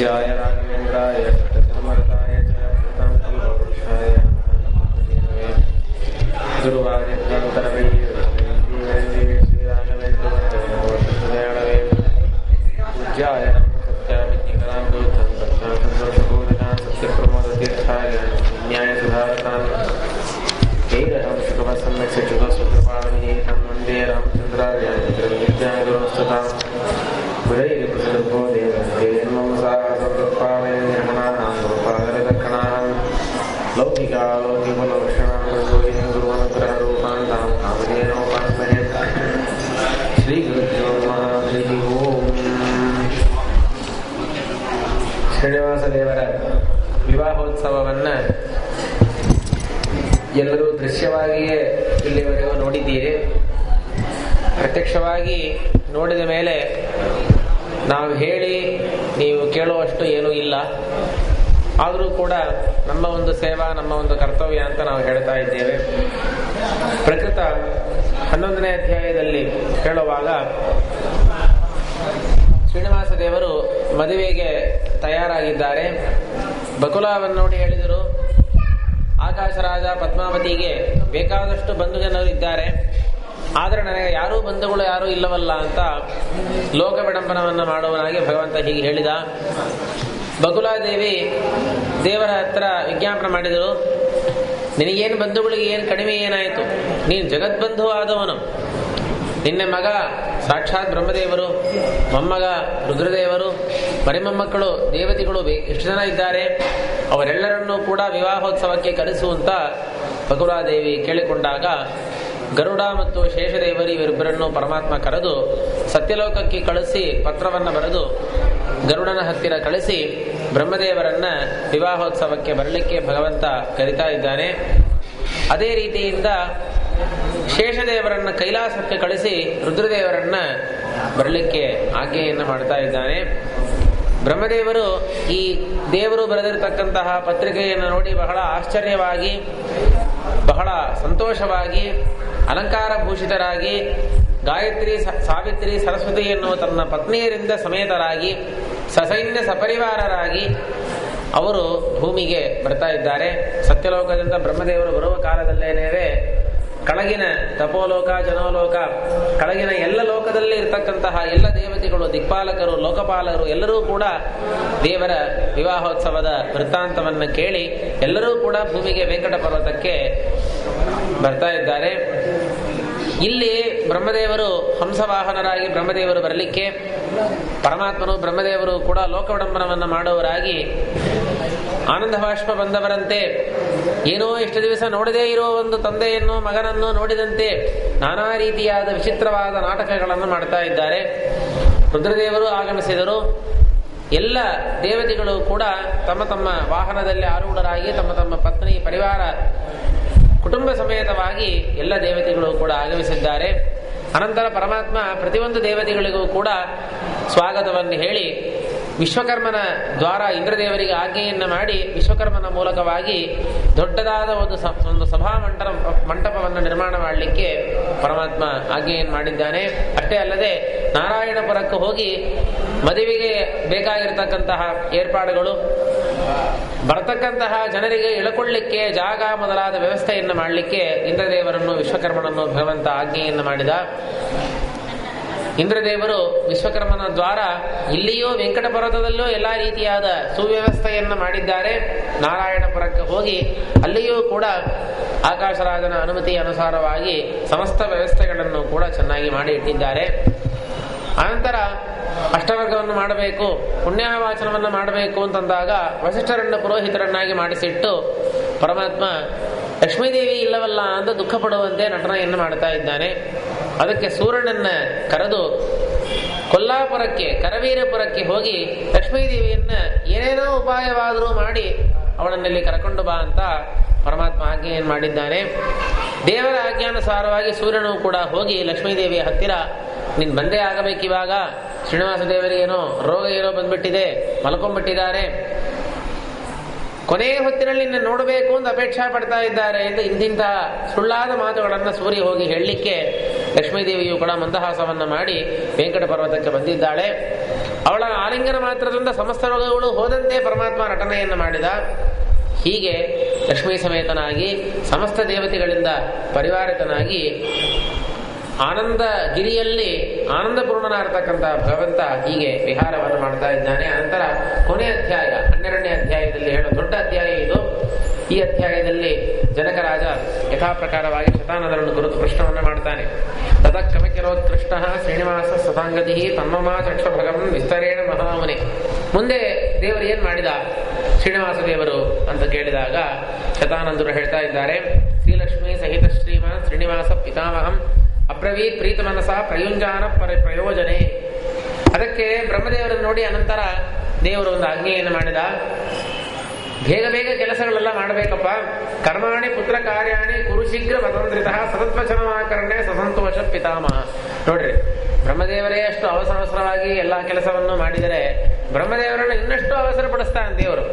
पूज्याय राघवेन्द्राय सत्यधर्मरताय च भूतां कल्पवृक्षाय गुरुवार्यन्तरवैः श्रीराघवेन्द्रवे पूज्याय सत्याविज्ञानां बुद्धं तत्त्वबोधनां सत्यप्रमोदतीर्थाय न्यायसुधारतां हेरहं सुखवसन्नक्षुतस्वकृपाणिः तं वन्दे रामचन्द्रार्यां विद्यागुरुस्ततां गुरैर्भो देवं साहसपावनां गोपालदक्षणां लौकिकालौकिकलक्षणां गुरुवनुग्रहरूपां तां कामधेनोपास्महे ಶ್ರೀಗುರುಭ್ಯೋ ನಮಃ. ಹರಿ ಓಂ. ಶ್ರೀನಿವಾಸ ದೇವರ ವಿವಾಹೋತ್ಸವವನ್ನು ಎಲ್ಲರೂ ದೃಶ್ಯವಾಗಿಯೇ ಇಲ್ಲಿವರೆಗೂ ನೋಡಿದ್ದೀರಿ. ಪ್ರತ್ಯಕ್ಷವಾಗಿ ನೋಡಿದ ಮೇಲೆ ನಾವು ಹೇಳಿ ನೀವು ಕೇಳುವಷ್ಟು ಏನೂ ಇಲ್ಲ. ಆದರೂ ಕೂಡ ನಮ್ಮ ಒಂದು ಸೇವಾ, ನಮ್ಮ ಒಂದು ಕರ್ತವ್ಯ ಅಂತ ನಾವು ಹೇಳ್ತಾ ಇದ್ದೇವೆ. ಪ್ರಕೃತ 11ನೇ ಅಧ್ಯಾಯದಲ್ಲಿ ಹೇಳುವಾಗ ಶ್ರೀನಿವಾಸ ದೇವರು ಮದುವೆಗೆ ತಯಾರಾಗಿದ್ದಾರೆ. ಬಕುಲವನ್ನು ನೋಡಿ ಹೇಳಿದರು, ಆಕಾಶರಾಜ ಪದ್ಮಾವತಿಗೆ ಬೇಕಾದಷ್ಟು ಬಂಧು ಜನರು ಇದ್ದಾರೆ, ಆದರೆ ನನಗೆ ಯಾರೂ ಬಂಧುಗಳು ಯಾರೂ ಇಲ್ಲವಲ್ಲ ಅಂತ ಲೋಕ ವಿಡಂಬನವನ್ನು ಮಾಡುವನಾಗಿ ಭಗವಂತ ಹೀಗೆ ಹೇಳಿದ. ಬಕುಲಾದೇವಿ ದೇವರ ಹತ್ರ ವಿಜ್ಞಾಪನೆ ಮಾಡಿದರು, ನಿನಗೇನು ಬಂಧುಗಳಿಗೆ ಏನು ಕಡಿಮೆ ಏನಾಯಿತು? ನೀನು ಜಗದ್ಬಂಧು ಆದವನು. ನಿನ್ನ ಮಗ ಸಾಕ್ಷಾತ್ ಬ್ರಹ್ಮದೇವರು, ಮೊಮ್ಮಗ ರುದ್ರದೇವರು, ಮರಿಮೊಮ್ಮಕ್ಕಳು ದೇವತೆಗಳು ಎಷ್ಟು ಜನ ಇದ್ದಾರೆ, ಅವರೆಲ್ಲರನ್ನೂ ಕೂಡ ವಿವಾಹೋತ್ಸವಕ್ಕೆ ಕರೆಸುವಂತ ಬಕುಲಾದೇವಿ ಕೇಳಿಕೊಂಡಾಗ ಗರುಡ ಮತ್ತು ಶೇಷದೇವರು ಇವರಿಬ್ಬರನ್ನು ಪರಮಾತ್ಮ ಕರೆದು ಸತ್ಯಲೋಕಕ್ಕೆ ಕಳಿಸಿ ಪತ್ರವನ್ನು ಬರೆದು ಗರುಡನ ಹತ್ತಿರ ಕಳಿಸಿ ಬ್ರಹ್ಮದೇವರನ್ನ ವಿವಾಹೋತ್ಸವಕ್ಕೆ ಬರಲಿಕ್ಕೆ ಭಗವಂತ ಕರೀತಾ ಇದ್ದಾನೆ. ಅದೇ ರೀತಿಯಿಂದ ಶೇಷದೇವರನ್ನ ಕೈಲಾಸಕ್ಕೆ ಕಳಿಸಿ ರುದ್ರದೇವರನ್ನ ಬರಲಿಕ್ಕೆ ಆಜ್ಞೆಯನ್ನು ಮಾಡ್ತಾ ಇದ್ದಾನೆ. ಬ್ರಹ್ಮದೇವರು ಈ ದೇವರು ಬರೆದಿರತಕ್ಕಂತಹ ಪತ್ರಿಕೆಯನ್ನು ನೋಡಿ ಬಹಳ ಆಶ್ಚರ್ಯವಾಗಿ, ಬಹಳ ಸಂತೋಷವಾಗಿ, ಅಲಂಕಾರ ಭೂಷಿತರಾಗಿ, ಗಾಯತ್ರಿ, ಸಾವಿತ್ರಿ, ಸರಸ್ವತಿಯನ್ನು ತನ್ನ ಪತ್ನಿಯರಿಂದ ಸಮೇತರಾಗಿ ಸಸೈನ್ಯ ಸಪರಿವಾರರಾಗಿ ಅವರು ಭೂಮಿಗೆ ಬರ್ತಾ ಇದ್ದಾರೆ. ಸತ್ಯಲೋಕದಿಂದ ಬ್ರಹ್ಮದೇವರು ಬರುವ ಕಾಲದಲ್ಲೇನೇ ಕೆಳಗಿನ ತಪೋಲೋಕ, ಜನೋಲೋಕ, ಕೆಳಗಿನ ಎಲ್ಲ ಲೋಕದಲ್ಲಿ ಇರತಕ್ಕಂತಹ ಎಲ್ಲ ದೇವತೆಗಳು, ದಿಕ್ಪಾಲಕರು, ಲೋಕಪಾಲಕರು ಎಲ್ಲರೂ ಕೂಡ ದೇವರ ವಿವಾಹೋತ್ಸವದ ವೃತ್ತಾಂತವನ್ನು ಕೇಳಿ ಎಲ್ಲರೂ ಕೂಡ ಭೂಮಿಗೆ ವೆಂಕಟ ಪರ್ವತಕ್ಕೆ ಬರ್ತಾ ಇದ್ದಾರೆ. ಇಲ್ಲಿ ಬ್ರಹ್ಮದೇವರು ಹಂಸವಾಹನರಾಗಿ ಬ್ರಹ್ಮದೇವರು ಬರಲಿಕ್ಕೆ, ಪರಮಾತ್ಮನು ಬ್ರಹ್ಮದೇವರು ಕೂಡ ಲೋಕವಿಡಂಬನವನ್ನು ಮಾಡುವರಾಗಿ ಆನಂದ ಬಾಷ್ಪ ಬಂದವರಂತೆ, ಏನೋ ಇಷ್ಟು ದಿವಸ ನೋಡದೇ ಇರೋ ಒಂದು ತಂದೆಯನ್ನು ಮಗನನ್ನು ನೋಡಿದಂತೆ ನಾನಾ ರೀತಿಯಾದ ವಿಚಿತ್ರವಾದ ನಾಟಕಗಳನ್ನು ಮಾಡ್ತಾ ಇದ್ದಾರೆ. ರುದ್ರದೇವರು ಆಗಮಿಸಿದರು. ಎಲ್ಲ ದೇವತೆಗಳು ಕೂಡ ತಮ್ಮ ತಮ್ಮ ವಾಹನದಲ್ಲಿ ಆರೂಢರಾಗಿ ತಮ್ಮ ತಮ್ಮ ಪತ್ನಿ ಪರಿವಾರ ಕುಟುಂಬ ಸಮೇತವಾಗಿ ಎಲ್ಲ ದೇವತೆಗಳು ಕೂಡ ಆಗಮಿಸಿದ್ದಾರೆ. ಅನಂತರ ಪರಮಾತ್ಮ ಪ್ರತಿಯೊಂದು ದೇವತೆಗಳಿಗೂ ಕೂಡ ಸ್ವಾಗತವನ್ನು ಹೇಳಿ ವಿಶ್ವಕರ್ಮನ ದ್ವಾರ ಇಂದ್ರದೇವರಿಗೆ ಆಜ್ಞೆಯನ್ನು ಮಾಡಿ ವಿಶ್ವಕರ್ಮನ ಮೂಲಕವಾಗಿ ದೊಡ್ಡದಾದ ಒಂದು ಸಭಾ ಮಂಟಪವನ್ನು ನಿರ್ಮಾಣ ಮಾಡಲಿಕ್ಕೆ ಪರಮಾತ್ಮ ಆಜ್ಞೆಯನ್ನು ಮಾಡಿದ್ದಾನೆ. ಅಷ್ಟೇ ಅಲ್ಲದೆ ನಾರಾಯಣಪುರಕ್ಕೆ ಹೋಗಿ ಮದುವೆಗೆ ಬೇಕಾಗಿರತಕ್ಕಂತಹ ಏರ್ಪಾಡುಗಳು, ಬರತಕ್ಕಂತಹ ಜನರಿಗೆ ಇಳಕೊಳ್ಳಿಕ್ಕೆ ಜಾಗ ಮೊದಲಾದ ವ್ಯವಸ್ಥೆಯನ್ನು ಮಾಡಲಿಕ್ಕೆ ಇಂದ್ರದೇವರನ್ನು, ವಿಶ್ವಕರ್ಮನನ್ನು ಭಗವಂತ ಆಜ್ಞೆಯನ್ನು ಮಾಡಿದ. ಇಂದ್ರದೇವರು ವಿಶ್ವಕರ್ಮನ ದ್ವಾರ ಇಲ್ಲಿಯೂ ವೆಂಕಟ ಪರ್ವತದಲ್ಲೂ ಎಲ್ಲಾ ರೀತಿಯಾದ ಸುವ್ಯವಸ್ಥೆಯನ್ನು ಮಾಡಿದ್ದಾರೆ. ನಾರಾಯಣಪುರಕ್ಕೆ ಹೋಗಿ ಅಲ್ಲಿಯೂ ಕೂಡ ಆಕಾಶರಾಜನ ಅನುಮತಿ ಅನುಸಾರವಾಗಿ ಸಮಸ್ತ ವ್ಯವಸ್ಥೆಗಳನ್ನು ಕೂಡ ಚೆನ್ನಾಗಿ ಮಾಡಿ ಇಟ್ಟಿದ್ದಾರೆ. ಅನಂತರ ಅಷ್ಟವರ್ಗವನ್ನು ಮಾಡಬೇಕು, ಪುಣ್ಯವಾಚನವನ್ನು ಮಾಡಬೇಕು ಅಂತಂದಾಗ ವಸಿಷ್ಠರನ್ನು ಪುರೋಹಿತರನ್ನಾಗಿ ಮಾಡಿಸಿಟ್ಟು ಪರಮಾತ್ಮ ಲಕ್ಷ್ಮೀದೇವಿ ಇಲ್ಲವಲ್ಲ ಅಂತ ದುಃಖ ಪಡುವಂತೆ ನಟನೆಯನ್ನು ಮಾಡ್ತಾ ಇದ್ದಾನೆ. ಅದಕ್ಕೆ ಸೂರ್ಯನನ್ನ ಕರೆದು ಕೊಲ್ಲಾಪುರಕ್ಕೆ, ಕರವೀರಪುರಕ್ಕೆ ಹೋಗಿ ಲಕ್ಷ್ಮೀದೇವಿಯನ್ನ ಏನೇನೋ ಉಪಾಯವಾದರೂ ಮಾಡಿ ಅವಳನ್ನಲ್ಲಿ ಕರ್ಕೊಂಡು ಬಾ ಅಂತ ಪರಮಾತ್ಮ ಆಜ್ಞೆಯನ್ನು ಮಾಡಿದ್ದಾನೆ. ದೇವರ ಆಜ್ಞಾನುಸಾರವಾಗಿ ಸೂರ್ಯನು ಕೂಡ ಹೋಗಿ ಲಕ್ಷ್ಮೀದೇವಿಯ ಹತ್ತಿರ, ನೀನು ಬಂದೇ ಆಗಬೇಕಿವಾಗ, ಶ್ರೀನಿವಾಸ ದೇವರಿಗೇನೋ ರೋಗ ಏನೋ ಬಂದ್ಬಿಟ್ಟಿದೆ, ಮಲ್ಕೊಂಡ್ಬಿಟ್ಟಿದ್ದಾರೆ, ಕೊನೆಯ ಹೊತ್ತಿನಲ್ಲಿ ನಿನ್ನ ನೋಡಬೇಕು ಅಂತ ಅಪೇಕ್ಷಾ ಪಡ್ತಾ ಇದ್ದಾರೆ ಎಂದು ಇಂತಿಂಥ ಸುಳ್ಳಾದ ಮಾತುಗಳನ್ನು ಸೂರ್ಯ ಹೋಗಿ ಹೇಳಲಿಕ್ಕೆ ಲಕ್ಷ್ಮೀದೇವಿಯು ಕೂಡ ಮಂದಹಾಸವನ್ನು ಮಾಡಿ ವೆಂಕಟ ಪರ್ವತಕ್ಕೆ ಬಂದಿದ್ದಾಳೆ. ಅವಳ ಆಲಿಂಗನ ಮಾತ್ರದಿಂದ ಸಮಸ್ತ ರೋಗಗಳು ಹೋದಂತೆ ಪರಮಾತ್ಮ ನಟನೆಯನ್ನು ಮಾಡಿದ. ಹೀಗೆ ಲಕ್ಷ್ಮೀ ಸಮೇತನಾಗಿ ಸಮಸ್ತ ದೇವತೆಗಳಿಂದ ಪರಿವಾರಿತನಾಗಿ ಆನಂದ ಗಿರಿಯಲ್ಲಿ ಆನಂದಪೂರ್ಣನಾಗಿರ್ತಕ್ಕಂಥ ಭಗವಂತ ಹೀಗೆ ವಿಹಾರವನ್ನು ಮಾಡ್ತಾ ಇದ್ದಾನೆ. ಅನಂತರ ಕೊನೆಯ ಅಧ್ಯಾಯ 12ನೇ ಅಧ್ಯಾಯದಲ್ಲಿ ಹೇಳೋ ದೊಡ್ಡ ಅಧ್ಯಾಯ ಇದು. ಈ ಅಧ್ಯಾಯದಲ್ಲಿ ಜನಕರಾಜ ಯಥಾ ಪ್ರಕಾರವಾಗಿ ಶತಾನಂದರನ್ನು ಕುರಿತು ಪ್ರಶ್ನವನ್ನು ಮಾಡ್ತಾನೆ. ತದಕ್ಕಮಕಿರೋತ್ಕೃಷ್ಟ ಶ್ರೀನಿವಾಸ ಸತಾಂಗತಿ ತನ್ಮಮಾ ಚಕ್ಷ ಭಗವನ್ ವಿಸ್ತರೇಣ ಮಹಾಮುನಿ. ಮುಂದೆ ದೇವರು ಏನ್ ಮಾಡಿದ ಶ್ರೀನಿವಾಸ ದೇವರು ಅಂತ ಕೇಳಿದಾಗ ಶತಾನಂದರು ಹೇಳ್ತಾ ಇದ್ದಾರೆ, ಶ್ರೀಲಕ್ಷ್ಮೀ ಸಹಿತ ಶ್ರೀಮಾನ್ ಶ್ರೀನಿವಾಸ ಪಿತಾಮಹಂ ಅಬ್ರವೀತ್ ಪ್ರೀತ ಮನಸ ಪ್ರಯುಂಜಾನ ಪ್ರಯೋಜನೆ. ಅದಕ್ಕೆ ಬ್ರಹ್ಮದೇವರನ್ನು ನೋಡಿ ಅನಂತರ ದೇವರು ಒಂದು ಆಜ್ಞೆಯನ್ನು ಮಾಡಿದ. ಬೇಗ ಬೇಗ ಕೆಲಸಗಳೆಲ್ಲ ಮಾಡಬೇಕಪ್ಪ. ಕರ್ಮಾಣಿ ಪುತ್ರ ಕಾರ್ಯಾಣಿ ಕುರು ಶೀಘ್ರ ಮತಂದ್ರಿತ ಸತತ್ವಚನಮಾಕರಣೆ ಸಸಂತೋಷ ಪಿತಾಮಹ. ನೋಡ್ರಿ, ಬ್ರಹ್ಮದೇವರೇ ಅಷ್ಟು ಅವಸರವಾಗಿ ಎಲ್ಲಾ ಕೆಲಸವನ್ನು ಮಾಡಿದರೆ ಬ್ರಹ್ಮದೇವರನ್ನು ಇನ್ನಷ್ಟು ಅವಸರ ಪಡಿಸ್ತಾನೆ ದೇವರು.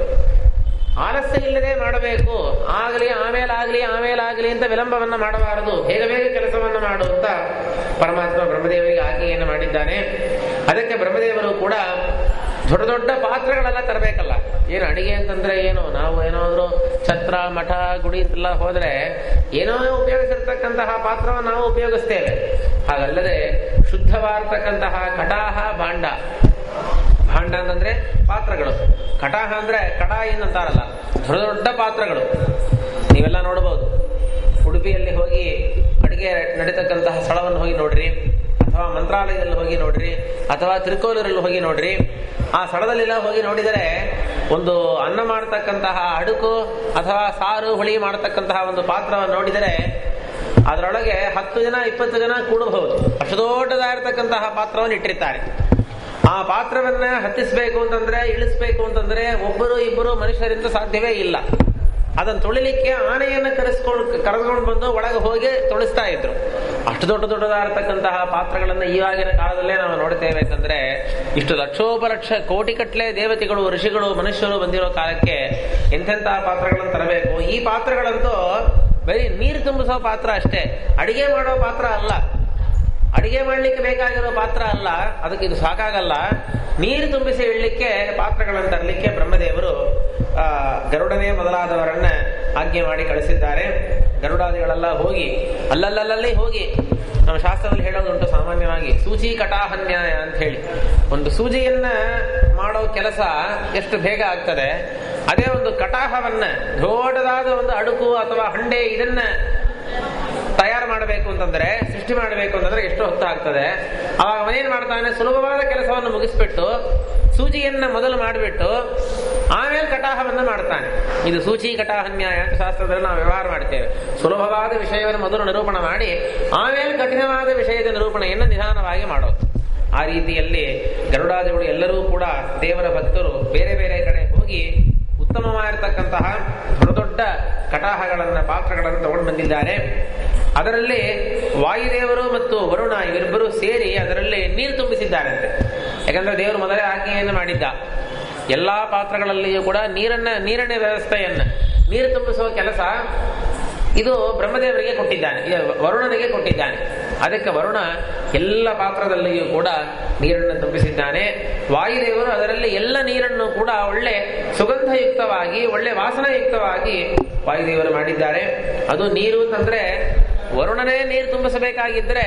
ಆಲಸ್ಯ ಇಲ್ಲದೆ ಮಾಡಬೇಕು. ಆಗಲಿ ಆಮೇಲಾಗಲಿ ಅಂತ ವಿಳಂಬವನ್ನ ಮಾಡಬಾರದು. ಬೇಗ ಬೇಗ ಕೆಲಸವನ್ನು ಮಾಡುವಂತ ಪರಮಾತ್ಮ ಬ್ರಹ್ಮದೇವರಿಗೆ ಆಜ್ಞೆಯನ್ನು ಮಾಡಿದ್ದಾನೆ. ಅದಕ್ಕೆ ಬ್ರಹ್ಮದೇವರು ಕೂಡ ದೊಡ್ಡ ದೊಡ್ಡ ಪಾತ್ರಗಳೆಲ್ಲ ತರಬೇಕಲ್ಲ. ಏನು ಅಡಿಗೆ ಅಂತಂದ್ರೆ ಏನು, ನಾವು ಏನಾದ್ರು ಛತ್ರ ಮಠ ಗುಡಿ ಅಂತೆಲ್ಲ ಹೋದ್ರೆ ಏನೋ ಉಪಯೋಗಿಸಿರ್ತಕ್ಕಂತಹ ಪಾತ್ರವನ್ನು ನಾವು ಉಪಯೋಗಿಸ್ತೇವೆ. ಹಾಗಲ್ಲದೆ ಶುದ್ಧವಾಗಿರ್ತಕ್ಕಂತಹ ಕಟಾಹ ಭಾಂಡ ಅಂತಂದ್ರೆ ಪಾತ್ರಗಳು, ಕಟಾಹ ಅಂದ್ರೆ ಕಡಾಯಿ ಅಂತಾರಲ್ಲ, ದೊಡ್ಡ ದೊಡ್ಡ ಪಾತ್ರಗಳು ನೀವೆಲ್ಲ ನೋಡಬಹುದು. ಉಡುಪಿಯಲ್ಲಿ ಹೋಗಿ ಅಡಿಗೆ ನಡೀತಕ್ಕಂತಹ ಸ್ಥಳವನ್ನು ಹೋಗಿ ನೋಡ್ರಿ, ಅಥವಾ ಮಂತ್ರಾಲಯದಲ್ಲಿ ಹೋಗಿ ನೋಡ್ರಿ, ಅಥವಾ ತಿರುಕೋಲೂರಲ್ಲಿ ಹೋಗಿ ನೋಡ್ರಿ. ಆ ಸ್ಥಳದಲ್ಲೆಲ್ಲ ಹೋಗಿ ನೋಡಿದರೆ ಒಂದು ಅನ್ನ ಮಾಡತಕ್ಕಂತಹ ಅಡುಕು ಅಥವಾ ಸಾರು ಹುಳಿ ಮಾಡತಕ್ಕಂತಹ ಒಂದು ಪಾತ್ರವನ್ನು ನೋಡಿದರೆ ಅದರೊಳಗೆ 10 ಜನ 20 ಜನ ಕೂಡಬಹುದು. ಅಷ್ಟು ದೊಡ್ಡದಾಗಿರ್ತಕ್ಕಂತಹ ಪಾತ್ರವನ್ನು ಇಟ್ಟಿರ್ತಾರೆ. ಆ ಪಾತ್ರವನ್ನ ಹತ್ತಿಸ್ಬೇಕು ಅಂತಂದ್ರೆ, ಇಳಿಸ್ಬೇಕು ಅಂತಂದ್ರೆ ಒಬ್ಬರು ಇಬ್ಬರು ಮನುಷ್ಯರಿಂದ ಸಾಧ್ಯವೇ ಇಲ್ಲ. ಅದನ್ನು ತೊಳಿಲಿಕ್ಕೆ ಆನೆಯನ್ನು ಕರೆದುಕೊಂಡು ಬಂದು ಒಳಗೆ ಹೋಗಿ ತೊಳಿಸ್ತಾ ಇದ್ರು. ಅಷ್ಟು ದೊಡ್ಡದಾಗಿರ್ತಕ್ಕಂತಹ ಪಾತ್ರಗಳನ್ನ ಇವಾಗಿನ ಕಾಲದಲ್ಲೇ ನಾವು ನೋಡ್ತೇವೆ. ಅಂತಂದ್ರೆ ಇಷ್ಟು ಲಕ್ಷೋಪಲಕ್ಷ ಕೋಟಿಗಟ್ಟಲೆ ದೇವತೆಗಳು, ಋಷಿಗಳು, ಮನುಷ್ಯರು ಬಂದಿರೋ ಕಾಲಕ್ಕೆ ಎಂತೆಂತಹ ಪಾತ್ರಗಳನ್ನು ತರಬೇಕು. ಈ ಪಾತ್ರಗಳಂತೂ ಬರೀ ನೀರು ತುಂಬಿಸೋ ಪಾತ್ರ ಅಷ್ಟೇ, ಅಡಿಗೆ ಮಾಡೋ ಪಾತ್ರ ಅಲ್ಲ, ಅಡಿಗೆ ಮಾಡ್ಲಿಕ್ಕೆ ಬೇಕಾಗಿರೋ ಪಾತ್ರ ಅಲ್ಲ. ಅದಕ್ಕೆ ಇದು ಸಾಕಾಗಲ್ಲ. ನೀರು ತುಂಬಿಸಿ ಇಡ್ಲಿಕ್ಕೆ ಪಾತ್ರಗಳನ್ನು ತರಲಿಕ್ಕೆ ಬ್ರಹ್ಮದೇವರು ಗರುಡನೇ ಮೊದಲಾದವರನ್ನ ಆಜ್ಞೆ ಮಾಡಿ ಕಳಿಸಿದ್ದಾರೆ. ಗರುಡಾದಿಗಳೆಲ್ಲ ಹೋಗಿ ಅಲ್ಲಲ್ಲಿ ಹೋಗಿ, ನಮ್ಮ ಶಾಸ್ತ್ರದಲ್ಲಿ ಹೇಳೋದುಂಟು ಸಾಮಾನ್ಯವಾಗಿ ಸೂಚಿ ಕಟಾಹನ್ಯಾಯ ಅಂತ ಹೇಳಿ. ಒಂದು ಸೂಜಿಯನ್ನ ಮಾಡೋ ಕೆಲಸ ಎಷ್ಟು ಬೇಗ ಆಗ್ತದೆ, ಅದೇ ಒಂದು ಕಟಾಹವನ್ನ ದೊಡ್ಡದಾದ ಒಂದು ಅಡುಕು ಅಥವಾ ಹಂಡೆ ಇದನ್ನ ತಯಾರು ಮಾಡಬೇಕು ಅಂತಂದ್ರೆ, ಸೃಷ್ಟಿ ಮಾಡಬೇಕು ಅಂತಂದ್ರೆ ಎಷ್ಟು ಹೊತ್ತು ಆಗ್ತದೆ. ಅವಾಗ ಅವನೇನ್ ಮಾಡ್ತಾನೆ, ಸುಲಭವಾದ ಕೆಲಸವನ್ನು ಮುಗಿಸ್ಬಿಟ್ಟು ಸೂಜಿಯನ್ನ ಮೊದಲು ಮಾಡಿಬಿಟ್ಟು ಆಮೇಲೆ ಕಟಾಹವನ್ನ ಮಾಡ್ತಾನೆ. ಇದು ಸೂಚಿ ಕಟಾಹನ್ಯಾಯ ಅಂತ ಶಾಸ್ತ್ರದಲ್ಲಿ ನಾವು ವ್ಯವಹಾರ ಮಾಡ್ತೇವೆ. ಸುಲಭವಾದ ವಿಷಯವನ್ನು ಮೊದಲು ನಿರೂಪಣೆ ಮಾಡಿ ಆಮೇಲೆ ಕಠಿಣವಾದ ವಿಷಯದ ನಿರೂಪಣೆಯನ್ನು ನಿಧಾನವಾಗಿ ಮಾಡೋದು. ಆ ರೀತಿಯಲ್ಲಿ ಗರುಡಾದಿಗಳು ಎಲ್ಲರೂ ಕೂಡ ದೇವರ ಭಕ್ತರು ಬೇರೆ ಬೇರೆ ಕಡೆ ಹೋಗಿ ಉತ್ತಮವಾಗಿರ್ತಕ್ಕಂತಹ ದೊಡ್ಡ ಕಟಾಹಗಳನ್ನ ಪಾತ್ರಗಳನ್ನು ತಗೊಂಡು ಬಂದಿದ್ದಾರೆ. ಅದರಲ್ಲಿ ವಾಯುದೇವರು ಮತ್ತು ವರುಣ ಇವರಿಬ್ಬರು ಸೇರಿ ಅದರಲ್ಲಿ ನೀರು ತುಂಬಿಸಿದ್ದಾರಂತೆ. ಯಾಕಂದ್ರೆ ದೇವರು ಮೊದಲೇ ಆಜ್ಞೆಯನ್ನು ಮಾಡಿದ್ದ, ಎಲ್ಲಾ ಪಾತ್ರಗಳಲ್ಲಿಯೂ ಕೂಡ ನೀರಿನ ವ್ಯವಸ್ಥೆಯನ್ನ, ನೀರು ತುಂಬಿಸುವ ಕೆಲಸ ಇದು ಬ್ರಹ್ಮದೇವರಿಗೆ ಕೊಟ್ಟಿದ್ದಾನೆ, ವರುಣನಿಗೆ ಕೊಟ್ಟಿದ್ದಾನೆ. ಅದಕ್ಕೆ ವರುಣ ಎಲ್ಲ ಪಾತ್ರದಲ್ಲಿಯೂ ಕೂಡ ನೀರನ್ನು ತುಂಬಿಸಿದ್ದಾನೆ. ವಾಯುದೇವರು ಅದರಲ್ಲಿ ಎಲ್ಲ ನೀರನ್ನು ಕೂಡ ಒಳ್ಳೆ ಸುಗಂಧಯುಕ್ತವಾಗಿ, ಒಳ್ಳೆ ವಾಸನಯುಕ್ತವಾಗಿ ವಾಯುದೇವರು ಮಾಡಿದ್ದಾರೆ. ಅದು ನೀರು ಅಂತಂದ್ರೆ ವರುಣನೇ ನೀರು ತುಂಬಿಸಬೇಕಾಗಿದ್ರೆ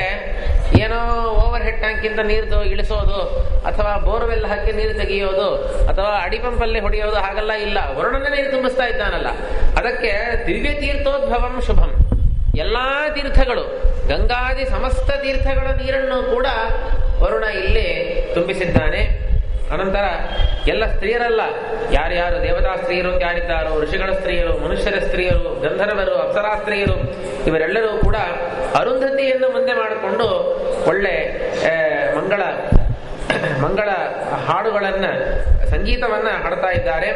ಏನೋ ಓವರ್ ಹೆಡ್ ಟ್ಯಾಂಕ್ ಇಂದ ನೀರು ಇಳಿಸೋದು, ಅಥವಾ ಬೋರ್ವೆಲ್ ಹಾಕಿ ನೀರು ತೆಗೆಯೋದು, ಅಥವಾ ಅಡಿಪಂಪಲ್ಲಿ ಹೊಡೆಯೋದು, ಹಾಗೆಲ್ಲ ಇಲ್ಲ. ವರುಣನೇ ನೀರು ತುಂಬಿಸ್ತಾ ಇದ್ದಾನಲ್ಲ. ಅದಕ್ಕೆ ದಿವ್ಯ ತೀರ್ಥೋದ್ಭವಂ ಶುಭಂ, ಎಲ್ಲಾ ತೀರ್ಥಗಳು, ಗಂಗಾದಿ ಸಮಸ್ತ ತೀರ್ಥಗಳ ನೀರನ್ನು ಕೂಡ ವರುಣ ಇಲ್ಲಿ ತುಂಬಿಸಿದ್ದಾನೆ. ಅನಂತರ ಎಲ್ಲ ಸ್ತ್ರೀಯರಲ್ಲ, ಯಾರ್ಯಾರು ದೇವತಾ ಸ್ತ್ರೀಯರು ಅಂತ ಯಾರಿದ್ದಾರೋ, ಋಷಿಗಳ ಸ್ತ್ರೀಯರು, ಮನುಷ್ಯರ ಸ್ತ್ರೀಯರು, ಗಂಧರ್ವರು, ಅಪ್ಸರಾ ಸ್ತ್ರೀಯರು, ಇವರೆಲ್ಲರೂ ಕೂಡ ಅರುಂಧತಿಯನ್ನು ಮುಂದೆ ಮಾಡಿಕೊಂಡು ಒಳ್ಳೆ ಮಂಗಳ ಹಾಡುಗಳನ್ನ, ಸಂಗೀತವನ್ನ ಹಾಡ್ತಾ ಇದ್ದಾರೆ.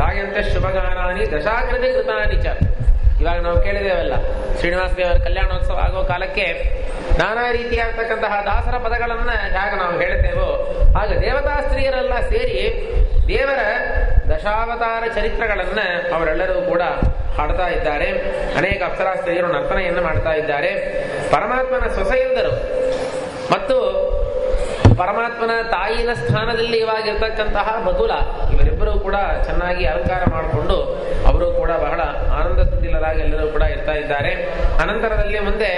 ಗಾಯಂತ ಶುಭಗಾನಾನಿ ದಶಾಕೃತಿ ಕೃತಾನಿ ಚ. ಇವಾಗ ನಾವು ಕೇಳಿದೇವಲ್ಲ, ಶ್ರೀನಿವಾಸ ದೇವರ ಕಲ್ಯಾಣೋತ್ಸವ ಆಗೋ ಕಾಲಕ್ಕೆ ನಾನಾ ರೀತಿಯಾಗ್ತಕ್ಕಂತಹ ದಾಸರ ಪದಗಳನ್ನ ಹೇಗೆ ನಾವು ಹೇಳ್ತೇವೋ ಹಾಗೆ ದೇವತಾ ಸ್ತ್ರೀಯರೆಲ್ಲ ಸೇರಿ ದೇವರ ದಶಾವತಾರ ಚರಿತ್ರಗಳನ್ನ ಅವರೆಲ್ಲರೂ ಕೂಡ ಹಾಡ್ತಾ ಇದ್ದಾರೆ. ಅನೇಕ ಅಪ್ಸರಾ ಸ್ತ್ರೀಯರು ನರ್ತನೆಯನ್ನು ಮಾಡ್ತಾ ಇದ್ದಾರೆ. ಪರಮಾತ್ಮನ ಸೊಸೆಯಂದರು ಮತ್ತು ಪರಮಾತ್ಮನ ತಾಯಿನ ಸ್ಥಾನದಲ್ಲಿ ಇವಾಗಿರ್ತಕ್ಕಂತಹ ಬಕುಲ, ಇವರಿಬ್ಬರೂ ಕೂಡ ಚೆನ್ನಾಗಿ ಅಲಂಕಾರ ಮಾಡಿಕೊಂಡು ಅವರು ಕೂಡ ಬಹಳ ಆನಂದ ತುಂದಿಲರಾಗಿ ಎಲ್ಲರೂ ಕೂಡ ಇರ್ತಾ ಇದ್ದಾರೆ. ಅನಂತರದಲ್ಲಿ ಮುಂದೆ